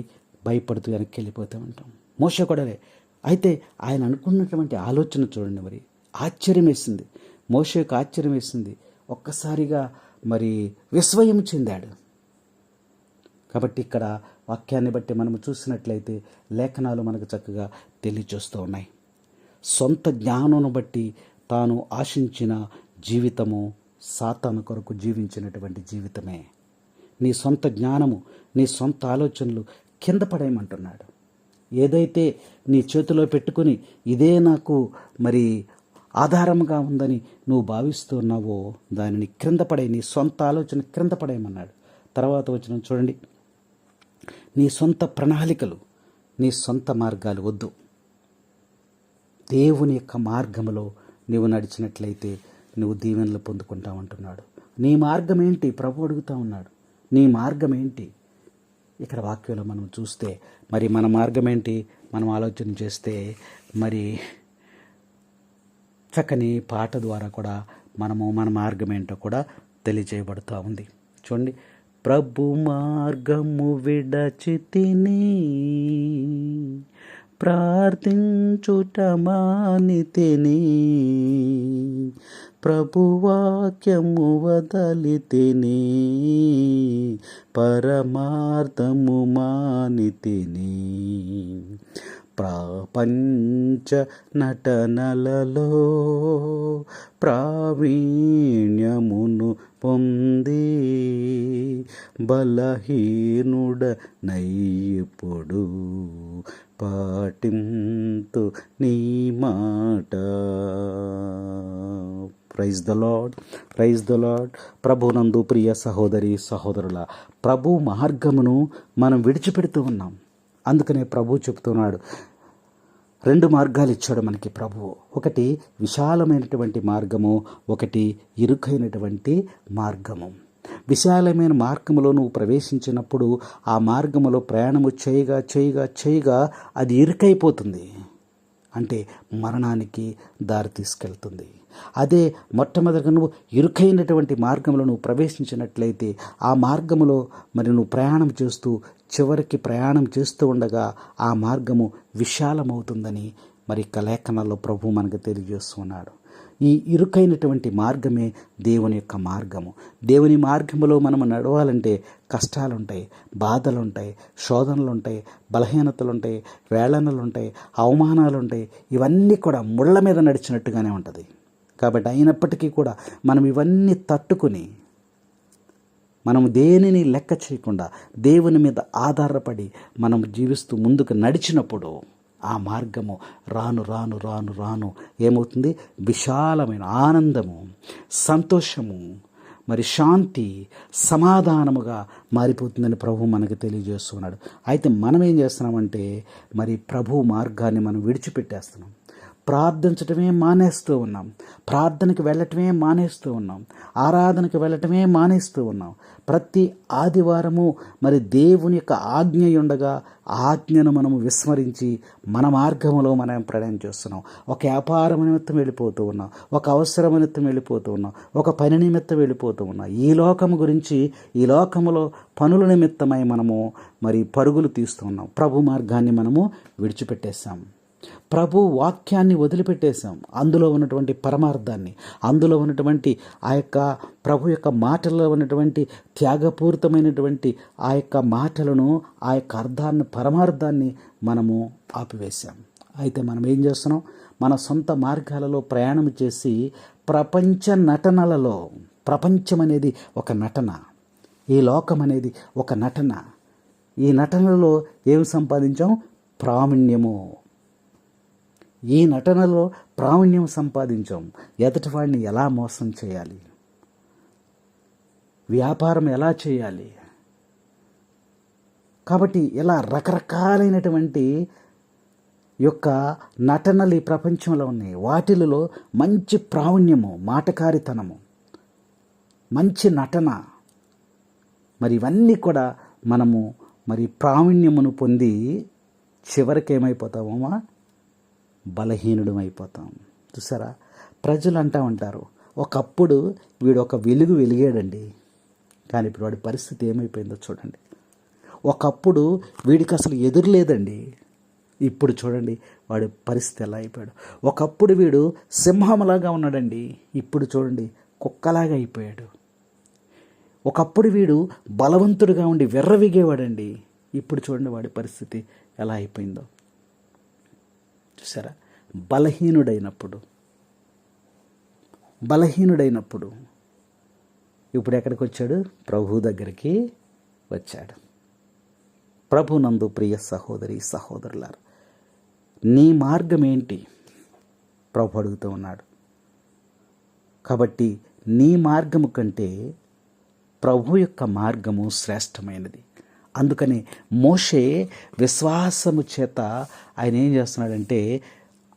భయపడుతూ వెనక్కి వెళ్ళిపోతూ ఉంటాం. మోషే కూడా. అయితే ఆయన అనుకున్నటువంటి ఆలోచన చూడండి, మరి ఆశ్చర్యం వేసింది మోషేకు, ఆశ్చర్యం వేసింది. ఒక్కసారిగా మరి విస్మయం చెందాడు. కాబట్టి ఇక్కడ వాక్యాన్ని బట్టి మనము చూసినట్లయితే లేఖనాలు మనకు చక్కగా తెలియజేస్తూ ఉన్నాయి. సొంత జ్ఞానం బట్టి తాను ఆశించిన జీవితము సాతాను కొరకు జీవించినటువంటి జీవితమే. నీ సొంత జ్ఞానము, నీ సొంత ఆలోచనలు కింద పడేయమంటున్నాడు. ఏదైతే నీ చేతిలో పెట్టుకుని ఇదే నాకు మరి ఆధారంగా ఉందని నువ్వు భావిస్తున్నావో దానిని క్రింద పడే, నీ సొంత ఆలోచన క్రింద పడేయమన్నాడు. తర్వాత వచ్చిన చూడండి, నీ సొంత ప్రణాళికలు, నీ సొంత మార్గాలు వద్దు. దేవుని యొక్క మార్గములో నువ్వు నడిచినట్లయితే నువ్వు దీవెనలు పొందుకుంటావంటున్నాడు. నీ మార్గం ఏంటి? ప్రభు అడుగుతా ఉన్నాడు. నీ మార్గం ఏంటి? ఇక్కడ వాక్యంలో మనం చూస్తే మరి మన మార్గం ఏంటి మనం ఆలోచన చేస్తే మరి చక్కని పాట ద్వారా కూడా మనము మన మార్గం ఏంటో కూడా తెలియజేయబడుతూ ఉంది. చూడండి, ప్రభు మార్గము విడచితిని, ప్రార్థించుట మానితిని, ప్రభువాక్యము వదలితిని, పరమార్థము మానితిని, ప్రపంచ నటనలలో ప్రావీణ్యమును పొంది బలహీనుడనైప్పుడు పాటింతు నీ మాట. Praise the lord, praise the lord. ప్రభునందు ప్రియ సహోదరి సహోదరుల, ప్రభు మార్గమును మనం విడిచిపెడుతూ ఉన్నాం. అందుకనే ప్రభు చెప్తున్నాడు, 2 మార్గాలు ఇచ్చాడు మనకి ప్రభువు. ఒకటి విశాలమైనటువంటి మార్గము, ఒకటి ఇరుకైనటువంటి మార్గము. విశాలమైన మార్గములో నువ్వు ప్రవేశించినప్పుడు ఆ మార్గములో ప్రయాణము చేయగా చేయగా చేయగా అది ఇరుకైపోతుంది, అంటే మరణానికి దారి తీసుకెళ్తుంది. అదే మొట్టమొదటిగా నువ్వు ఇరుకైనటువంటి మార్గంలో నువ్వు ప్రవేశించినట్లయితే ఆ మార్గములో మరి నువ్వు ప్రయాణం చేస్తూ చివరికి ప్రయాణం చేస్తూ ఉండగా ఆ మార్గము విశాలమవుతుందని మరి లేఖనాల్లో ప్రభు మనకు తెలియజేస్తున్నాడు. ఈ ఇరుకైనటువంటి మార్గమే దేవుని యొక్క మార్గము. దేవుని మార్గములో మనము నడవాలంటే కష్టాలుంటాయి, బాధలుంటాయి, శోధనలుంటాయి, బలహీనతలుంటాయి, వేళనలుంటాయి, అవమానాలుంటాయి. ఇవన్నీ కూడా ముళ్ళ మీద నడిచినట్టుగానే ఉంటుంది. కాబట్టి అయినప్పటికీ కూడా మనం ఇవన్నీ తట్టుకుని మనం దేనిని లెక్క చేయకుండా దేవుని మీద ఆధారపడి మనం జీవిస్తూ ముందుకు నడిచినప్పుడు ఆ మార్గము రాను రాను రాను రాను ఏమవుతుంది? విశాలమైన ఆనందము, సంతోషము, మరి శాంతి, సమాధానముగా మారిపోతుందని ప్రభు మనకు తెలియజేస్తున్నాడు. అయితే మనం ఏం చేస్తున్నామంటే మరి ప్రభు మార్గాన్ని మనం విడిచిపెట్టేస్తున్నాం. ప్రార్థించటమే మానేస్తూ ఉన్నాం, ప్రార్థనకి వెళ్ళటమే మానేస్తూ ఉన్నాం, ఆరాధనకి వెళ్ళటమే మానేస్తూ ఉన్నాం. ప్రతి ఆదివారము మరి దేవుని యొక్క ఆజ్ఞ ఉండగా ఆజ్ఞను మనము విస్మరించి మన మార్గంలో మనం ప్రయాణం చేస్తున్నాం. ఒక వ్యాపారం నిమిత్తం వెళ్ళిపోతూ ఉన్నాం, ఒక అవసరం నిమిత్తం వెళ్ళిపోతూ ఉన్నాం, ఒక పని నిమిత్తం వెళ్ళిపోతూ ఉన్నాం. ఈ లోకము గురించి, ఈ లోకములో పనుల నిమిత్తమై మనము మరి పరుగులు తీస్తూ ఉన్నాం. ప్రభు మార్గాన్ని మనము విడిచిపెట్టేశాం, ప్రభు వాక్యాన్ని వదిలిపెట్టేశాం. అందులో ఉన్నటువంటి పరమార్థాన్ని, అందులో ఉన్నటువంటి ఆ యొక్క ప్రభు యొక్క మాటల్లో ఉన్నటువంటి త్యాగపూరితమైనటువంటి ఆ యొక్క మాటలను, ఆ యొక్క అర్థాన్ని, పరమార్థాన్ని మనము ఆపివేశాం. అయితే మనం ఏం చేస్తున్నాం? మన సొంత మార్గాలలో ప్రయాణం చేసి ప్రపంచ నటనలలో, ప్రపంచం అనేది ఒక నటన, ఈ లోకం అనేది ఒక నటన. ఈ నటనలో ఏమి సంపాదించాం? ప్రావీణ్యము. ఈ నటనలో ప్రావీణ్యం సంపాదించాం. ఎదుటివాడిని ఎలా మోసం చేయాలి, వ్యాపారం ఎలా చేయాలి. కాబట్టి ఇలా రకరకాలైనటువంటి యొక్క నటనలు ఈ ప్రపంచంలో ఉన్నాయి. వాటిలలో మంచి ప్రావీణ్యము, మాటకారితనము, మంచి నటన, మరి ఇవన్నీ కూడా మనము మరి ప్రావీణ్యమును పొంది చివరికి ఏమైపోతామమ్మా? బలహీనుడం అయిపోతాం. చూసారా, ప్రజలు అంటూ ఉంటారు, ఒకప్పుడు వీడు ఒక వెలుగు వెలిగాడండి, కానీ ఇప్పుడు వాడి పరిస్థితి ఏమైపోయిందో చూడండి. ఒకప్పుడు వీడికి అసలు ఎదురులేదండి, ఇప్పుడు చూడండి వాడి పరిస్థితి ఎలా అయిపోయాడు. ఒకప్పుడు వీడు సింహంలాగా ఉన్నాడండి, ఇప్పుడు చూడండి కుక్కలాగా అయిపోయాడు. ఒకప్పుడు వీడు బలవంతుడిగా ఉండి విర్రవిగేవాడండి, ఇప్పుడు చూడండి వాడి పరిస్థితి ఎలా అయిపోయిందో. చూసారా, బలహీనుడైనప్పుడు ఇప్పుడు ఎక్కడికి వచ్చాడు? ప్రభు దగ్గరికి వచ్చాడు. ప్రభు నందు ప్రియ సహోదరి సహోదరులారా, నీ మార్గం ఏంటి? ప్రభు అడుగుతూ ఉన్నాడు. కాబట్టి నీ మార్గము కంటే ప్రభు యొక్క మార్గము శ్రేష్టమైనది. అందుకని మోషే విశ్వాసము చేత ఆయన ఏం చేస్తున్నాడంటే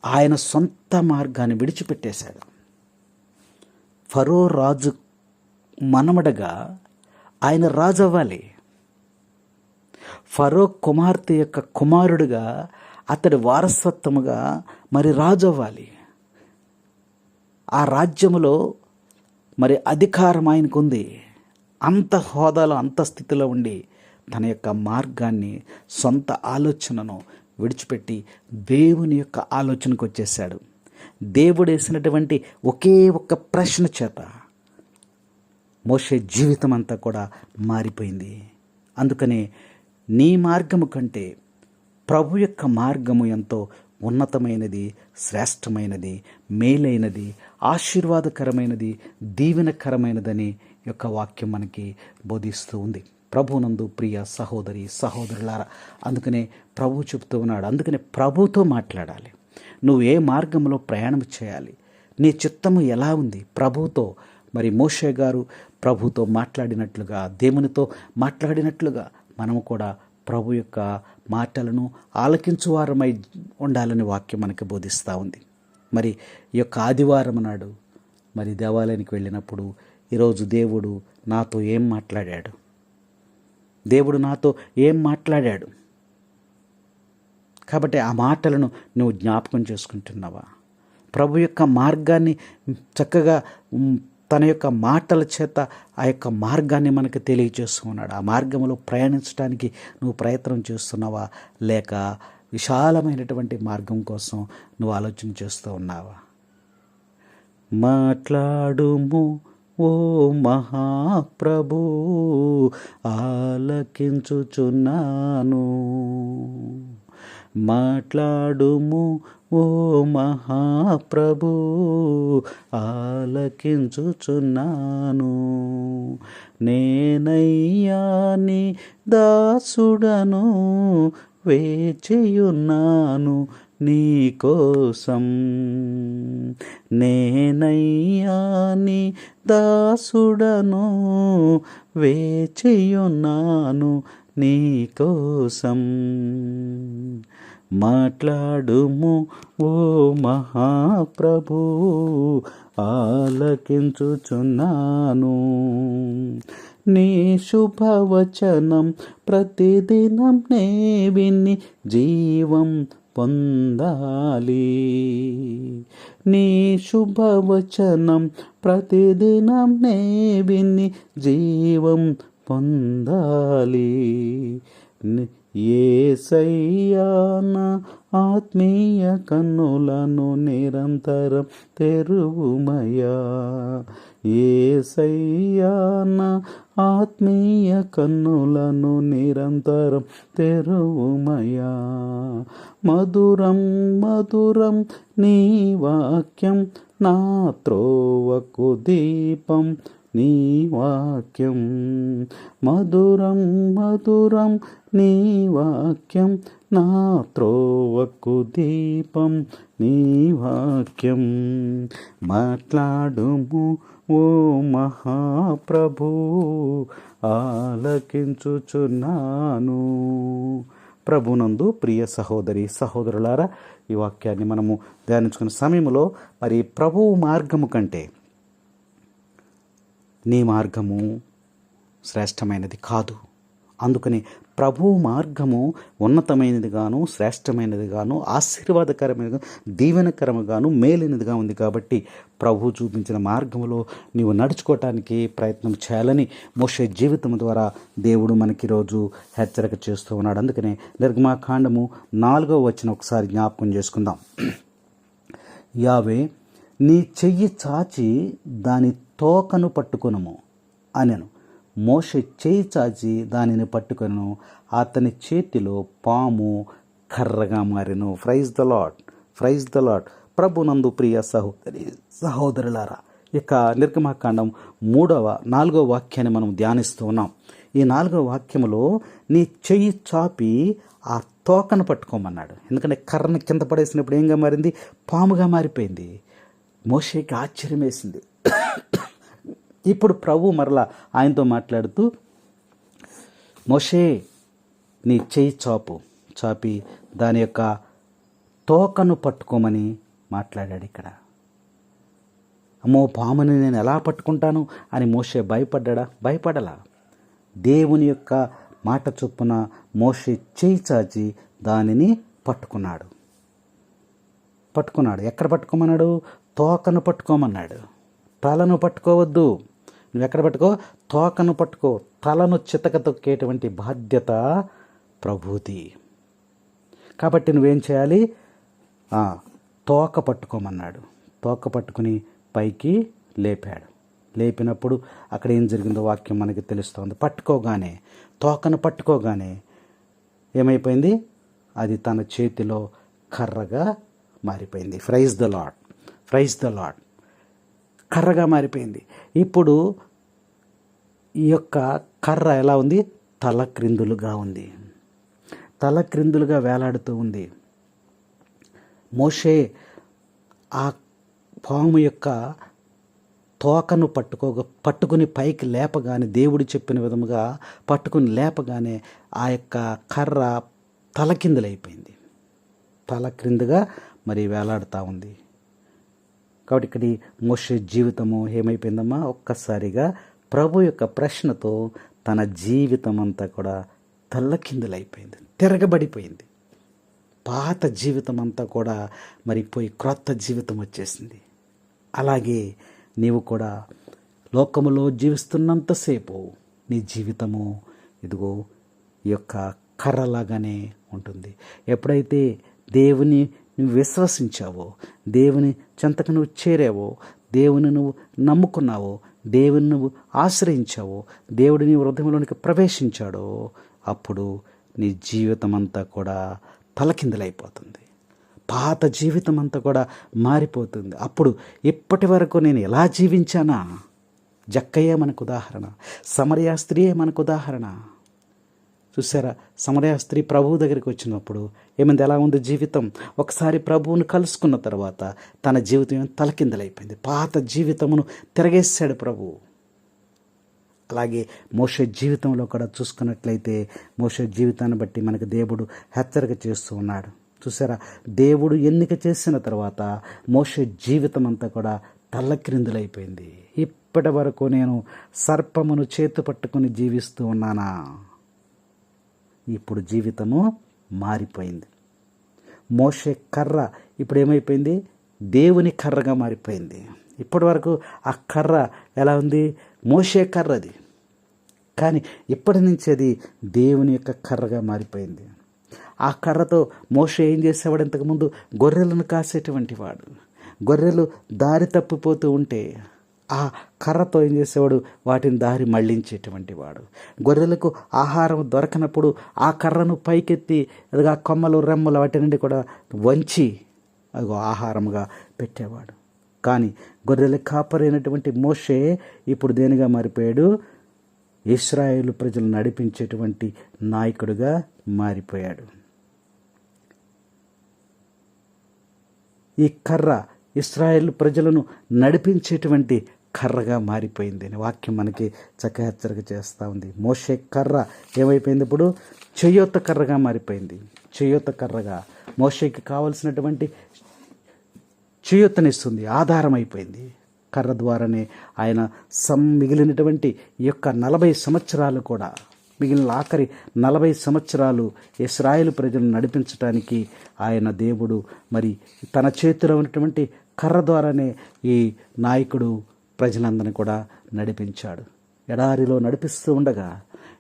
ఆయన సొంత మార్గాన్ని విడిచిపెట్టేశాడు. ఫరో రాజు మనమడగా ఆయన రాజు అవ్వాలి. ఫరో కుమార్తె యొక్క కుమారుడుగా అతడి వారసత్వముగా మరి రాజు అవ్వాలి. ఆ రాజ్యములో మరి అధికారం ఆయనకు ఉంది. అంత హోదాలో అంత స్థితిలో ఉండి తన యొక్క మార్గాన్ని సొంత ఆలోచనను విడిచిపెట్టి దేవుని యొక్క ఆలోచనకు వచ్చేసాడు. దేవుడు వేసినటువంటి ఒకే ఒక్క ప్రశ్న చేత మోషే జీవితం అంతా కూడా మారిపోయింది. అందుకనే నీ మార్గము కంటే ప్రభు యొక్క మార్గము ఎంతో ఉన్నతమైనది, శ్రేష్టమైనది, మేలైనది, ఆశీర్వాదకరమైనది, దీవెనకరమైనదని యొక్క వాక్యం మనకి బోధిస్తూ ఉంది. ప్రభునందు ప్రియ సహోదరి సహోదరులారా, అందుకనే ప్రభు చెప్తూ ఉన్నాడు. అందుకనే ప్రభుతో మాట్లాడాలి. నువ్వు ఏ మార్గంలో ప్రయాణం చేయాలి, నీ చిత్తము ఎలా ఉంది ప్రభుతో. మరి మోషే గారు ప్రభుతో మాట్లాడినట్లుగా, దేవునితో మాట్లాడినట్లుగా మనము కూడా ప్రభు యొక్క మాటలను ఆలకించువారమై ఉండాలని వాక్యం మనకి బోధిస్తూ ఉంది. మరి ఈ యొక్క ఆదివారం నాడు మరి దేవాలయానికి వెళ్ళినప్పుడు ఈరోజు దేవుడు నాతో ఏం మాట్లాడాడు, దేవుడు నాతో ఏం మాట్లాడాడు కాబట్టి ఆ మాటలను నువ్వు జ్ఞాపకం చేసుకుంటున్నావా? ప్రభు యొక్క మార్గాన్ని చక్కగా తన యొక్క మాటల చేత ఆ యొక్క మార్గాన్ని మనకు తెలియజేస్తూ ఉన్నాడు. ఆ మార్గంలో ప్రయాణించడానికి నువ్వు ప్రయత్నం చేస్తున్నావా, లేక విశాలమైనటువంటి మార్గం కోసం నువ్వు ఆలోచన చేస్తూ ఉన్నావా? మాట్లాడుము ఓ మహాప్రభు, ఆలకించుచున్నాను. మాట్లాడుము ఓ మహాప్రభు, ఆలకించుచున్నాను. నేనయ్యా నీ దాసుడను, వేచియున్నాను నీ కోసం. నేనయ్యా నీ దాసుడను, వేచియున్నాను నీ కోసం. మాట్లాడుము ఓ మహాప్రభు, ఆలకించుచున్నాను. నీ శుభవచనం ప్రతిదినం నే విని జీవం పొందాలి. నీ శుభవచనం ప్రతిదినం నే విని జీవం పొందాలి. యేసయ్యా నా ఆత్మీయ కన్నులను నిరంతరం తెరువుమయా. యేసయ్యా నా ఆత్మీయ కన్నులను నిరంతరం తెరువుమయా. మధురం మధురం నీ వాక్యం, నా త్రోవకు దీపం నీ వాక్యం. మధురం మధురం నీ వాక్యం, నా త్రోవకు దీపం నీ వాక్యం. మాట్లాడుము ఓ మహాప్రభు, ఆలకించుచున్నాను. ప్రభునందు ప్రియ సహోదరి సహోదరులారా, ఈ వాక్యాన్ని మనము ధ్యానించుకునే సమయంలో మరి ప్రభువు మార్గము కంటే నీ మార్గము శ్రేష్టమైనది కాదు. అందుకని ప్రభు మార్గము ఉన్నతమైనదిగాను, శ్రేష్టమైనదిగాను, ఆశీర్వాదకరమైనదిగా, దీవెనకరముగాను, మేలైనదిగా ఉంది. కాబట్టి ప్రభు చూపించిన మార్గంలో నీవు నడుచుకోవటానికి ప్రయత్నం చేయాలని మోషే జీవితం ద్వారా దేవుడు మనకి ఈరోజు హెచ్చరిక చేస్తూ ఉన్నాడు. అందుకనే నిర్గమాకాండము 4వ వచనం ఒకసారి జ్ఞాపకం చేసుకుందాం. యావే నీ చెయ్యి చాచి దాని తోకను పట్టుకొనుము అనెను. మోషే చేయి చాచి దానిని పట్టుకొను, అతని చేతిలో పాము కర్రగా మారెను. Praise the lord, praise the lord. ప్రభునందు ప్రియ సహోదరి సహోదరులారా, ఇక నిర్గమాకాండం 4వ వాక్యాన్ని మనం ధ్యానిస్తూ ఉన్నాం. ఈ 4వ వాక్యములో నీ చెయ్యి చాపి ఆ తోకను పట్టుకోమన్నాడు. ఎందుకంటే కర్రను కింద పడేసినప్పుడు ఏంగా మారింది? పాముగా మారిపోయింది. మోషేకి ఆశ్చర్యం వేసింది. ఇప్పుడు ప్రభు మరలా ఆయనతో మాట్లాడుతూ, మోషే నీ చెయ్యి చాపి దాని యొక్క తోకను పట్టుకోమని మాట్లాడాడు ఇక్కడ. అమ్మో, పాముని నేను ఎలా పట్టుకుంటాను అని మోషే భయపడలా. దేవుని యొక్క మాట చొప్పున మోషే చెయ్యి చాచి దానిని పట్టుకున్నాడు. ఎక్కడ పట్టుకోమన్నాడు? తోకను పట్టుకోమన్నాడు. తలను పట్టుకోవద్దు. నువ్వు ఎక్కడ పట్టుకో? తోకను పట్టుకో. తలను చితక తొక్కేటువంటి బాధ్యత ప్రభుది. కాబట్టి నువ్వేం చేయాలి? తోక పట్టుకోమన్నాడు. తోక పట్టుకుని పైకి లేపాడు. లేపినప్పుడు అక్కడ ఏం జరిగిందో వాక్యం మనకి తెలుస్తుంది. తోకను పట్టుకోగానే ఏమైపోయింది? అది తన చేతిలో కర్రగా మారిపోయింది. Praise the lord. కర్రగా మారిపోయింది. ఇప్పుడు ఈ యొక్క కర్ర ఎలా ఉంది? తలక్రిందులుగా ఉంది. తలక్రిందులుగా వేలాడుతూ ఉంది. మోషే ఆ పాము యొక్క తోకను పట్టుకుని పైకి లేపగానే, దేవుడు చెప్పిన విధముగా పట్టుకుని లేపగానే ఆ యొక్క కర్ర తలకిందులైపోయింది. తల క్రిందుగా మరి వేలాడుతూ ఉంది. కాబట్టి ఇక్కడ మోషే జీవితము ఏమైపోయిందమ్మా? ఒక్కసారిగా ప్రభు యొక్క ప్రశ్నతో తన జీవితం అంతా కూడా తల్లకిందులైపోయింది, తిరగబడిపోయింది. పాత జీవితం అంతా కూడా మరి పోయి క్రొత్త జీవితం వచ్చేసింది. అలాగే నీవు కూడా లోకములో జీవిస్తున్నంతసేపు నీ జీవితము ఇదిగో ఈ యొక్క కర్రలాగానే ఉంటుంది. ఎప్పుడైతే దేవుని నువ్వు విశ్వసించావో, దేవుని చెంతకు నువ్వు చేరావో, దేవుని నువ్వు నమ్ముకున్నావో, దేవుని నువ్వు ఆశ్రయించావో, దేవుడు నీ హృదయంలోనికి ప్రవేశించాడో, అప్పుడు నీ జీవితం అంతా కూడా తలకిందులైపోతుంది. పాత జీవితం అంతా కూడా మారిపోతుంది. అప్పుడు ఇప్పటి వరకు నేను ఎలా జీవించానా? జక్కయ్యే మనకు ఉదాహరణ, సమరయ స్త్రీయే మనకు ఉదాహరణ. చూసారా, సమరయ స్త్రీ ప్రభువు దగ్గరికి వచ్చినప్పుడు ఏమైంది? ఎలా ఉంది జీవితం? ఒకసారి ప్రభువును కలుసుకున్న తర్వాత తన జీవితం తలకిందలైపోయింది. పాత జీవితమును తిరగేశాడు ప్రభువు. అలాగే మోషే జీవితంలో కూడా చూసుకున్నట్లయితే మోషే జీవితాన్ని బట్టి మనకు దేవుడు హెచ్చరిక చేస్తూ ఉన్నాడు. చూసారా, దేవుడు ఎన్నిక చేసిన తర్వాత మోషే జీవితం అంతా కూడా తల్లక్రిందులైపోయింది. ఇప్పటి వరకు నేను సర్పమును చేతు పట్టుకుని జీవిస్తూ ఉన్నానా? ఇప్పుడు జీవితము మారిపోయింది. మోషే కర్ర ఇప్పుడు ఏమైపోయింది? దేవుని కర్రగా మారిపోయింది. ఇప్పటి వరకు ఆ కర్ర ఎలా ఉంది? మోషే కర్రది. కానీ ఇప్పటి నుంచి అది దేవుని యొక్క కర్రగా మారిపోయింది. ఆ కర్రతో మోషే ఏం చేసేవాడు? ఇంతకుముందు గొర్రెలను కాసేటువంటి వాడు. గొర్రెలు దారి తప్పిపోతూ ఉంటే ఆ కర్రతో ఏం చేసేవాడు? వాటిని దారి మళ్లించేటువంటి వాడు. గొర్రెలకు ఆహారం దొరకనప్పుడు ఆ కర్రను పైకెత్తి అదిగా కొమ్మలు రెమ్మలు వాటి నుండి కూడా వంచి అదిగో ఆహారముగా పెట్టేవాడు. కానీ గొర్రెల కాపరైనటువంటి మోషే ఇప్పుడు దేనిగా మారిపోయాడు? ఇశ్రాయేలు ప్రజలు నడిపించేటువంటి నాయకుడిగా మారిపోయాడు. ఈ కర్ర ఇశ్రాయేలు ప్రజలను నడిపించేటువంటి కర్రగా మారిపోయింది అని వాక్యం మనకి చక్కగా హెచ్చరిక చేస్తూ ఉంది. మోషే కర్ర ఏమైపోయింది? ఇప్పుడు చెయ్యొత్త కర్రగా మారిపోయింది. చెయ్యొత్త కర్రగా మోషేకి కావలసినటువంటి చేయూతనిస్తుంది, ఆధారం అయిపోయింది. కర్ర ద్వారానే ఆయన మిగిలినటువంటి ఈ యొక్క 40 సంవత్సరాలు కూడా, మిగిలిన ఆఖరి 40 సంవత్సరాలు ఇశ్రాయేలు ప్రజలను నడిపించడానికి ఆయన దేవుడు మరి తన చేతిలో ఉన్నటువంటి కర్ర ద్వారానే ఈ నాయకుడు ప్రజలందరినీ కూడా నడిపించాడు. ఎడారిలో నడిపిస్తూ ఉండగా,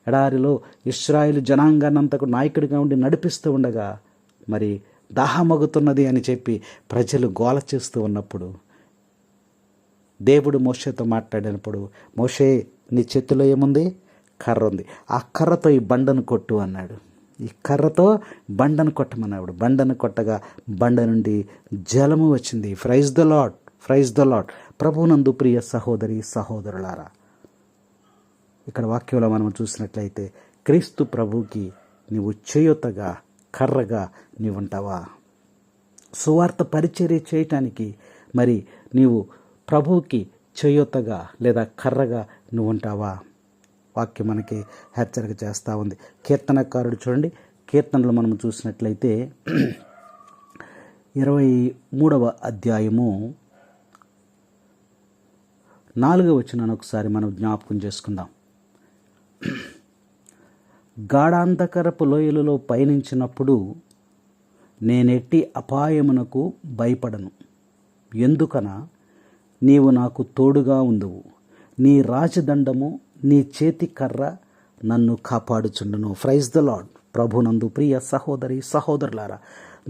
ఎడారిలో ఇశ్రాయేలు జనాంగాన్నంతకు నాయకుడిగా ఉండి నడిపిస్తూ ఉండగా మరి దాహమగుతున్నది అని చెప్పి ప్రజలు గోల చేస్తూ ఉన్నప్పుడు దేవుడు మోషేతో మాట్లాడినప్పుడు, మోషే నీ చేతిలో ఏముంది? కర్ర ఉంది. ఆ కర్రతో ఈ బండను కొట్టు అన్నాడు. ఈ కర్రతో బండను కొట్టమన్నాడు. బండను కొట్టగా బండ నుండి జలము వచ్చింది. Praise the lord, praise the Lord. ప్రభువునందు ప్రియ సహోదరి సహోదరులారా, ఇక్కడ వాక్యంలో మనం చూసినట్లయితే క్రీస్తు ప్రభువుకి నీవు చేయూతగా కర్రగా నీవుంటావా? సువార్త పరిచర్య చేయటానికి మరి నీవు ప్రభువుకి చేయూతగా లేదా కర్రగా నువ్వుంటావా? వాక్యం మనకి హెచ్చరిక చేస్తూ ఉంది. కీర్తనకారుడు చూడండి, కీర్తనలు మనం చూసినట్లయితే 23వ అధ్యాయము 4వ వచనాన్ని ఒకసారి మనం జ్ఞాపకం చేసుకుందాం. గాఢాంధకరపు లోయలలో పయనించినప్పుడు నేనెట్టి అపాయమునకు భయపడను, ఎందుకన నీవు నాకు తోడుగా ఉందువు. నీ రాజదండము నీ చేతి కర్ర నన్ను కాపాడుచుండును. Praise the lord. ప్రభునందు ప్రియ సహోదరి సహోదరులారా,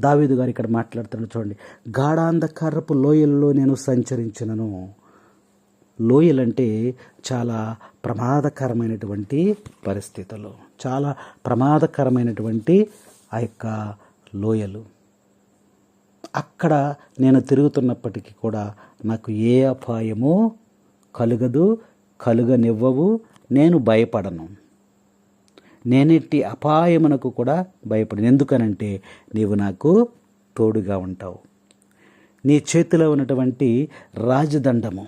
దావీదు గారు ఇక్కడ మాట్లాడుతున్నాడు చూడండి. గాఢాంధకరపు లోయల్లో నేను సంచరించినను. లోయలంటే చాలా ప్రమాదకరమైనటువంటి పరిస్థితులు, చాలా ప్రమాదకరమైనటువంటి ఆ యొక్క లోయలు. అక్కడ నేను తిరుగుతున్నప్పటికీ కూడా నాకు ఏ అపాయము కలుగదు, కలుగనివ్వవు. నేను భయపడను, నేనెట్టి అపాయమునకు కూడా భయపడను. ఎందుకనంటే నీవు నాకు తోడుగా ఉంటావు. నీ చేతిలో ఉన్నటువంటి రాజదండము,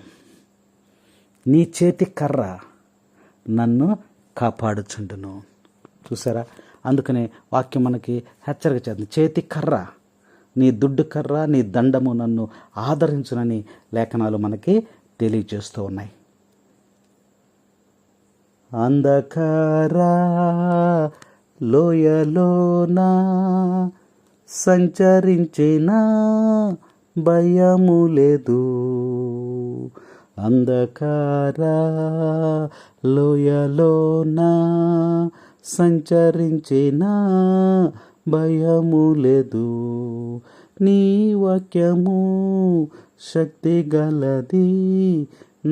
నీ చేతి కర్ర నన్ను కాపాడుచుండును. చూసారా, అందుకనే వాక్యం మనకి హెచ్చరిక చేస్తుంది. చేతి కర్ర, నీ దుడ్డు కర్ర, నీ దండము నన్ను ఆదరించునని లేఖనాలు మనకి తెలియజేస్తూ ఉన్నాయి. అంధకార లోయలోన సంచరించిన భయము లేదు. అంధకార లోయలోన సంచరించిన భయము లేదు. నీ వాక్యము శక్తి గలది,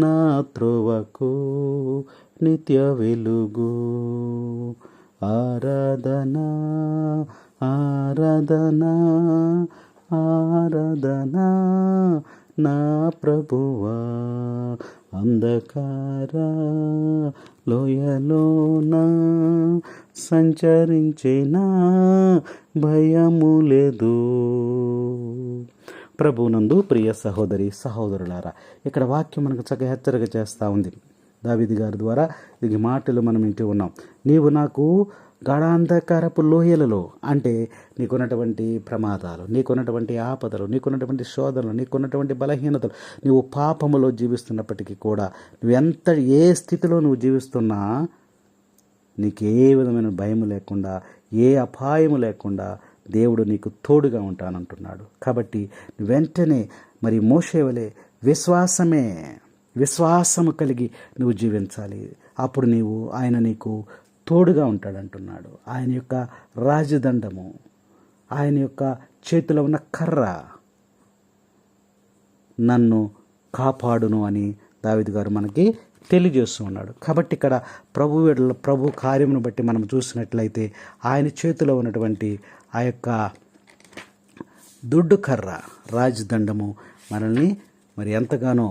నా త్రోవకు నిత్య వెలుగు. ఆరాధన ఆరాధన ఆరాధన నా ప్రభువా. అంధకార లోయలోన సంచరించిన భయము లేదు. ప్రభునందు ప్రియ సహోదరి సహోదరులారా, ఇక్కడ వాక్యం మనకు చక్కగా హెచ్చరిక చేస్తూ ఉంది. దావీదు గారి ద్వారా ఈ మాటలు మనం వింటూ ఉన్నాం. నీవు నాకు గాఢాంధకారపు లోయలలో, అంటే నీకున్నటువంటి ప్రమాదాలు, నీకున్నటువంటి ఆపదలు, నీకున్నటువంటి శోధనలు, నీకున్నటువంటి బలహీనతలు, నీవు పాపములో జీవిస్తున్నప్పటికీ కూడా ఏ స్థితిలో నువ్వు జీవిస్తున్నా నీకు ఏ విధమైన భయం లేకుండా, ఏ అపాయము లేకుండా దేవుడు నీకు తోడుగా ఉంటానంటున్నాడు. కాబట్టి వెంటనే మరి మోషే వలె విశ్వాసము కలిగి నువ్వు జీవించాలి. అప్పుడు ఆయన నీకు తోడుగా ఉంటాడంటున్నాడు. ఆయన యొక్క రాజదండము, ఆయన యొక్క చేతిలో ఉన్న కర్ర నన్ను కాపాడును అని దావీదు గారు మనకి తెలియజేస్తూ ఉన్నాడు. కాబట్టి ఇక్కడ ప్రభు కార్యమును బట్టి మనం చూసినట్లయితే ఆయన చేతిలో ఉన్నటువంటి ఆ యొక్క దుడ్డు కర్ర, రాజదండము మనల్ని మరి ఎంతగానో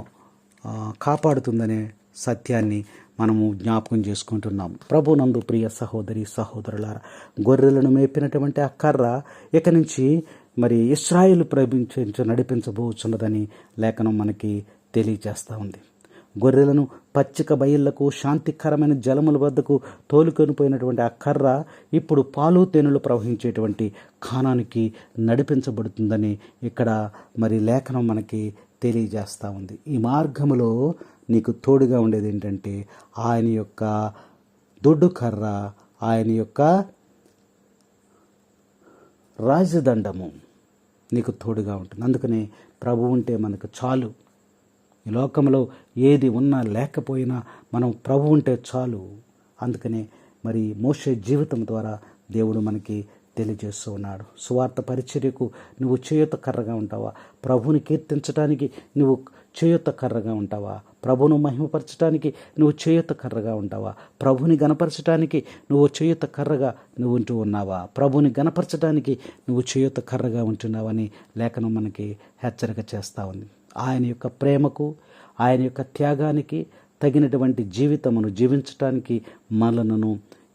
కాపాడుతుందనే సత్యాన్ని మనము జ్ఞాపకం చేసుకుంటున్నాం. ప్రభునందు ప్రియ సహోదరి సహోదరులారా, గొర్రెలను మేపినటువంటి ఆ కర్ర ఇక నుంచి మరి ఇశ్రాయేలు నడిపించబోచున్నదని లేఖనం మనకి తెలియజేస్తూ ఉంది. గొర్రెలను పచ్చిక బయళ్లకు, శాంతికరమైన జలముల వద్దకు తోలుకొని పోయినటువంటి ఆ కర్ర ఇప్పుడు పాలు తేనెలు ప్రవహించేటువంటి కానానికి నడిపించబడుతుందని ఇక్కడ మరి లేఖనం మనకి తెలియజేస్తూ ఉంది. ఈ మార్గములో నీకు తోడుగా ఉండేది ఏంటంటే ఆయన యొక్క దొడ్డు కర్ర, ఆయన యొక్క రాజదండము నీకు తోడుగా ఉంటుంది. అందుకనే ప్రభు ఉంటే మనకు చాలు. ఈ లోకంలో ఏది ఉన్నా లేకపోయినా మనం ప్రభు ఉంటే చాలు. అందుకనే మరి మోషే జీవితం ద్వారా దేవుడు మనకి తెలియజేస్తూ ఉన్నాడు. సువార్త పరిచర్యకు నువ్వు చేయూత కర్రగా ఉంటావా? ప్రభుని కీర్తించడానికి నువ్వు చేయూత కర్రగా ఉంటావా? ప్రభును మహిమపరచడానికి నువ్వు చేయూత కర్రగా ఉంటావా? ప్రభుని గణపరచడానికి నువ్వు చేయూత కర్రగా నువ్వు ఉంటూ ఉన్నావా? ప్రభుని గణపరచడానికి నువ్వు చేయూత కర్రగా ఉంటున్నావని లేఖనం మనకి హెచ్చరిక చేస్తూ ఉంది. ఆయన యొక్క ప్రేమకు, ఆయన యొక్క త్యాగానికి తగినటువంటి జీవితమును జీవించటానికి మనలను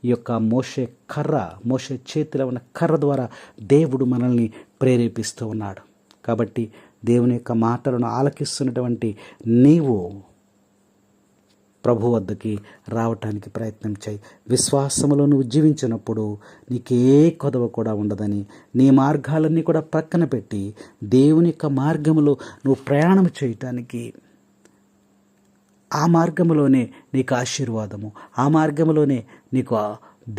ఈ యొక్క మోషే చేతిలో ఉన్న కర్ర ద్వారా దేవుడు మనల్ని ప్రేరేపిస్తూ ఉన్నాడు. కాబట్టి దేవుని యొక్క మాటలను ఆలకిస్తున్నటువంటి నీవు ప్రభు వద్దకి రావటానికి ప్రయత్నం చేయి. విశ్వాసములో నువ్వు జీవించినప్పుడు నీకే కొదవ కూడా ఉండదని, నీ మార్గాలన్నీ కూడా ప్రక్కన పెట్టి దేవుని యొక్క మార్గములో నువ్వు ప్రయాణం చేయటానికి, ఆ మార్గంలోనే నీకు ఆశీర్వాదము, ఆ మార్గంలోనే నీకు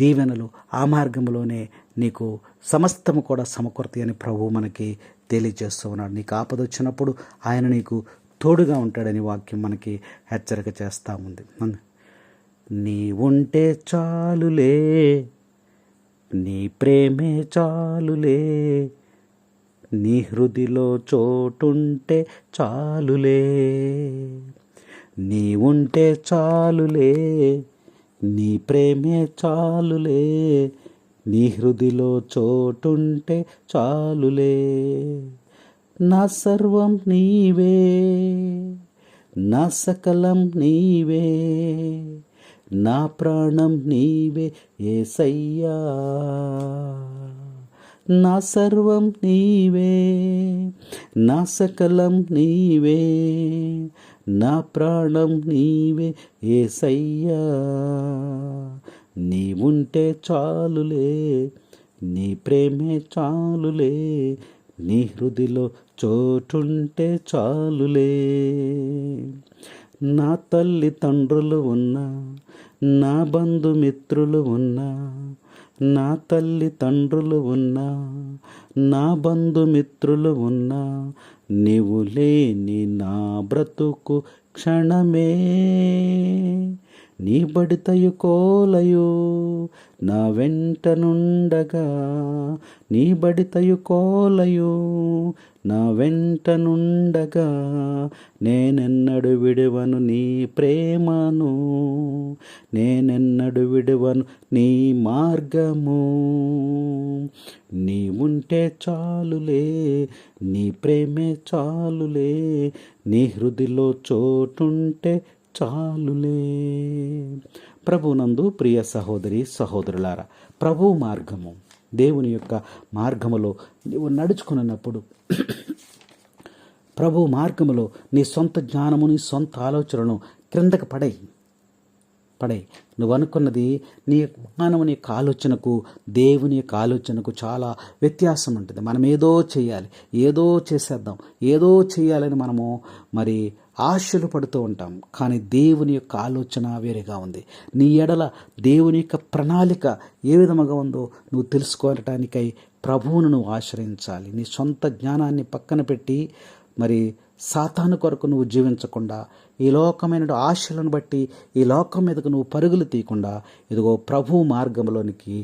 దీవెనలు, ఆ మార్గంలోనే నీకు సమస్తము కూడా సమకూర్తి అని ప్రభువు మనకి తెలియజేస్తూ ఉన్నాడు. నీకు ఆపద వచ్చినప్పుడు ఆయన నీకు తోడుగా ఉంటాడని వాక్యం మనకి హెచ్చరిక చేస్తూ ఉంది. నీ ఉంటే చాలులే, నీ ప్రేమే చాలులే, నీ హృదిలో చోటుంటే చాలులే, నీ ఉంటే చాలులే, నీ ప్రేమే చాలులే, నీ హృదిలో చోటుంటే చాలులే, నా సర్వం నీవే, నా సకలం నీవే, నా ప్రాణం నీవే యేసయ్యా, నా సర్వం నీవే, నా సకలం నీవే, నా ప్రాణం నీవే యేసయ్యా, నీ ఉంటే చాలులే, నీ ప్రేమే చాలులే, నీ హృదిలో చోటుంటే చాలులే. నా తల్లిదండ్రులు ఉన్నా, నా బంధుమిత్రులు ఉన్నా, నా తల్లిదండ్రులు ఉన్నా, నా బంధుమిత్రులు ఉన్నా, నీవు లేని నా బ్రతుకు క్షణమే, నీ బడితయు కోలయు నా వెంట నుండగా, నీ బడితయు కోలయు నా వెంట నుండగా, నేనెన్నడు విడువను నీ ప్రేమను, నేనెన్నడు విడువను నీ మార్గము, నీ ఉంటే చాలులే, నీ ప్రేమే చాలులే, నీ హృదిలో చోటుంటే చాలులే. ప్రభునందు ప్రియ సహోదరి సహోదరులారా, ప్రభు మార్గము, దేవుని యొక్క మార్గములో నీవు నడుచుకున్నప్పుడు, ప్రభు మార్గములో నీ సొంత జ్ఞానము, నీ సొంత ఆలోచనను క్రిందకు పడేయి. నువ్వు అనుకున్నది, నీ జ్ఞానము, నీ యొక్క ఆలోచనకు దేవుని యొక్క ఆలోచనకు చాలా వ్యత్యాసం ఉంటుంది. మనం ఏదో చేయాలి, ఏదో చేసేద్దాం, ఏదో చేయాలని మనము మరి ఆశలు పడుతూ ఉంటాం. కానీ దేవుని యొక్క ఆలోచన వేరేగా ఉంది. నీ ఎడల దేవుని యొక్క ప్రణాళిక ఏ విధముగా ఉందో నువ్వు తెలుసుకోవటానికై ప్రభువును నువ్వు ఆశ్రయించాలి. నీ సొంత జ్ఞానాన్ని పక్కన పెట్టి మరి సాతాను కొరకు నువ్వు జీవించకుండా, ఈ లోకమైన ఆశలను బట్టి ఈ లోకం మీదకు నువ్వు పరుగులు తీయకుండా, ఇదిగో ప్రభు మార్గంలోనికి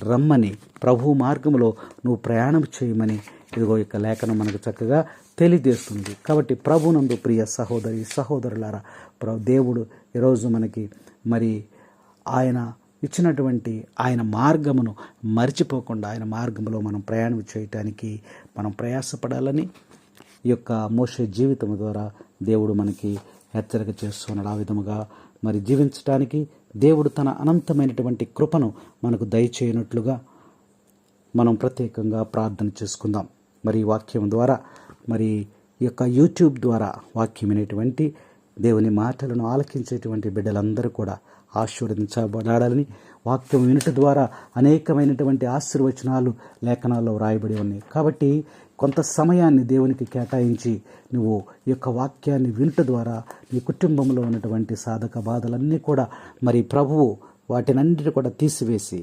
రమ్మని, ప్రభు మార్గంలో నువ్వు ప్రయాణం చేయమని ఇదిగో ఇక లేఖనం మనకు చక్కగా తెలియజేస్తుంది. కాబట్టి ప్రభునందు ప్రియ సహోదరి సహోదరులారా, దేవుడు ఈరోజు మనకి మరి ఆయన ఇచ్చినటువంటి ఆయన మార్గమును మర్చిపోకుండా ఆయన మార్గంలో మనం ప్రయాణం చేయటానికి మనం ప్రయాసపడాలని ఈ యొక్క మోషే జీవితం ద్వారా దేవుడు మనకి హెచ్చరిక చేస్తున్నాడు. ఆ విధముగా మరి జీవించడానికి దేవుడు తన అనంతమైనటువంటి కృపను మనకు దయచేయనట్లుగా మనం ప్రత్యేకంగా ప్రార్థన చేసుకుందాం. మరి ఈ వాక్యం ద్వారా, మరి ఈ యొక్క యూట్యూబ్ ద్వారా వాక్యం వినేటువంటి దేవుని మాటలను ఆలకించేటువంటి బిడ్డలందరూ కూడా ఆశీర్వదించబడాలని, వాక్యం వినట ద్వారా అనేకమైనటువంటి ఆశీర్వచనాలు లేఖనాల్లో వ్రాయబడి ఉన్నాయి. కాబట్టి కొంత సమయాన్ని దేవునికి కేటాయించి నువ్వు ఈ యొక్క వాక్యాన్ని వినట ద్వారా నీ కుటుంబంలో ఉన్నటువంటి సాధక బాధలన్నీ కూడా మరి ప్రభువు వాటినన్నిటి కూడా తీసివేసి,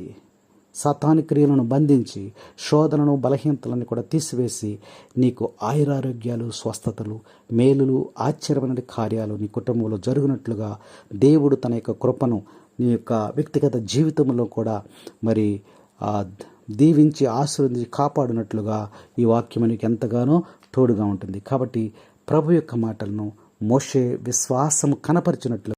సాతాను క్రియలను బంధించి, శోధనను బలహీనతలను కూడా తీసివేసి నీకు ఆయురారోగ్యాలు, స్వస్థతలు, మేలులు, ఆశ్చర్యమైన కార్యాలు నీ కుటుంబంలో జరుగునట్లుగా దేవుడు తన యొక్క కృపను నీ యొక్క వ్యక్తిగత జీవితంలో కూడా మరి దీవించి ఆశీర్వదించి కాపాడినట్లుగా ఈ వాక్యం నీకు ఎంతగానో తోడుగా ఉంటుంది. కాబట్టి ప్రభు యొక్క మాటలను మోషే విశ్వాసము కనపరిచినట్లు